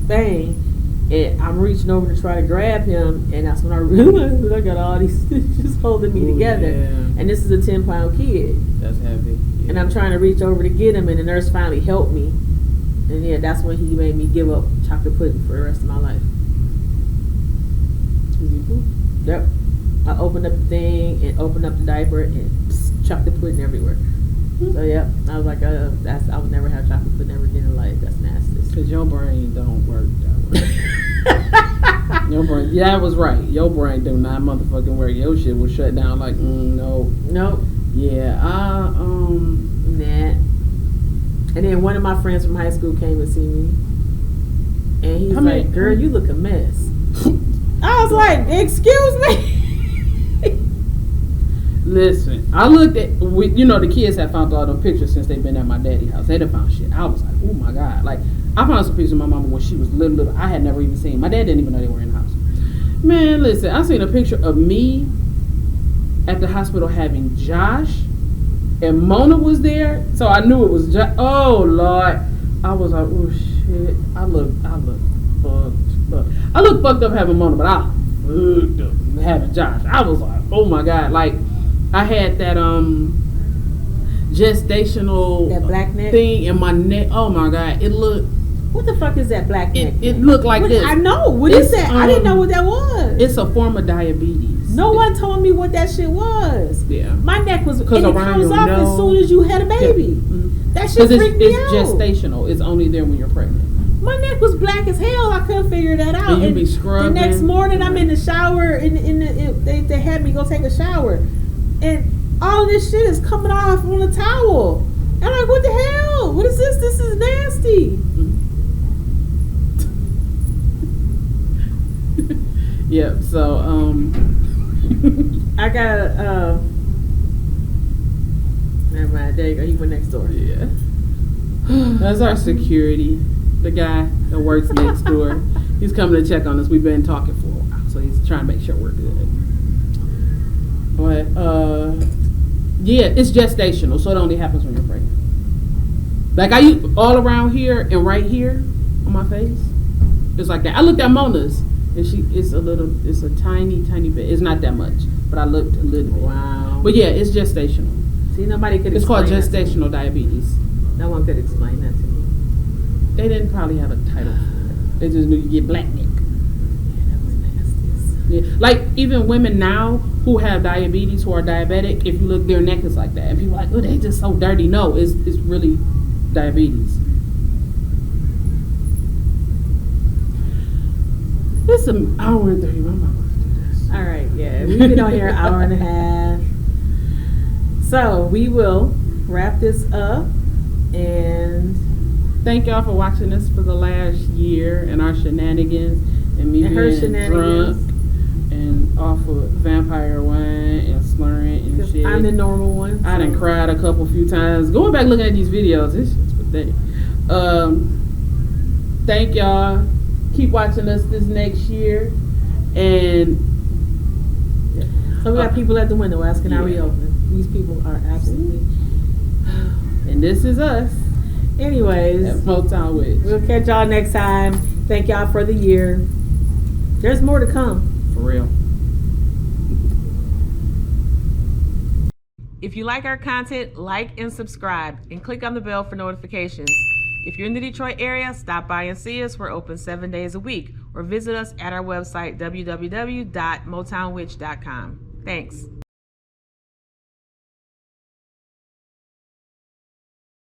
thing, and I'm reaching over to try to grab him, and that's when I realized that I got all these stitches holding me together, yeah. and this is a 10-pound kid. That's heavy. Yeah. And I'm trying to reach over to get him, and the nurse finally helped me. And yeah, that's when he made me give up chocolate pudding for the rest of my life. Is he cool? Yep. I opened up the thing and opened up the diaper and chocolate pudding everywhere. So yeah, I was like, I would never have chocolate pudding ever again in life. That's nasty. Because your brain don't work that way. Your brain, yeah, I was right. Your brain do not motherfucking work. Your shit was shut down like, no. Nope. Yeah, Nah. And then one of my friends from high school came to see me. And he's like, girl, you look a mess. I was like, excuse me? Listen, I looked at, the kids have found all them pictures since they've been at my daddy's house. They done found shit. I was like, oh my God. Like, I found some pictures of my mama when she was little. I had never even seen. My dad didn't even know they were in the house. Man, listen, I seen a picture of me at the hospital having Josh, and Mona was there, so I knew it was Josh. Oh Lord, I was like, oh shit, I look fucked up. I look fucked up having Mona, but I fucked up having Josh. I was like, oh my God, like I had that gestational that black neck thing in my neck. Oh my God, it looked. What the fuck is that black neck? It looked like this. I know. What is that? I didn't know what that was. It's a form of diabetes. No one told me what that shit was. Yeah. My neck was, and it around comes your off as soon as you had a baby. Yeah. Mm-hmm. That shit freaked me out. It's gestational. It's only there when you're pregnant. My neck was black as hell. I couldn't figure that out. And you be scrubbing. The next morning, I'm in the shower. They had me go take a shower, and all this shit is coming off on a towel. And I'm like, what the hell? What is this? This is nasty. Mm-hmm. Yep. So I got never mind. There you go. He went next door. Yeah. That's our security. The guy that works next door. He's coming to check on us. We've been talking for a while, so he's trying to make sure we're good. But yeah, it's gestational, so it only happens when you're pregnant. Like all around here and right here on my face, it's like that. I looked at Mona's, and it's a tiny bit. It's not that much, but I looked a little bit. Wow. But yeah, it's gestational. See, nobody could. It's called gestational diabetes. No one could explain that to me. They didn't probably have a title for it. They just knew you get black neck. Yeah, that was nasty. Yeah. Like even women now who have diabetes, who are diabetic, if you look, their neck is like that, and people are like, oh, they just so dirty. No, it's really diabetes. It's an hour and 30. I'm about to do this. All right, yeah, we've been on here an hour and a half. So we will wrap this up, and thank y'all for watching us for the last year and our shenanigans and me and her being shenanigans. drunk and off of vampire wine and slurring and shit. I'm the normal one. I done cried a few times. Going back looking at these videos, it's pathetic. Thank y'all. Keep watching us this next year. And so we got people at the window asking, are we open? These people are absolutely. And this is us. Anyways, at Motown Witch. We'll catch y'all next time. Thank y'all for the year. There's more to come. For real. If you like our content, like and subscribe, and click on the bell for notifications. If you're in the Detroit area, stop by and see us. We're open 7 days a week, or visit us at our website, www.motownwitch.com. Thanks.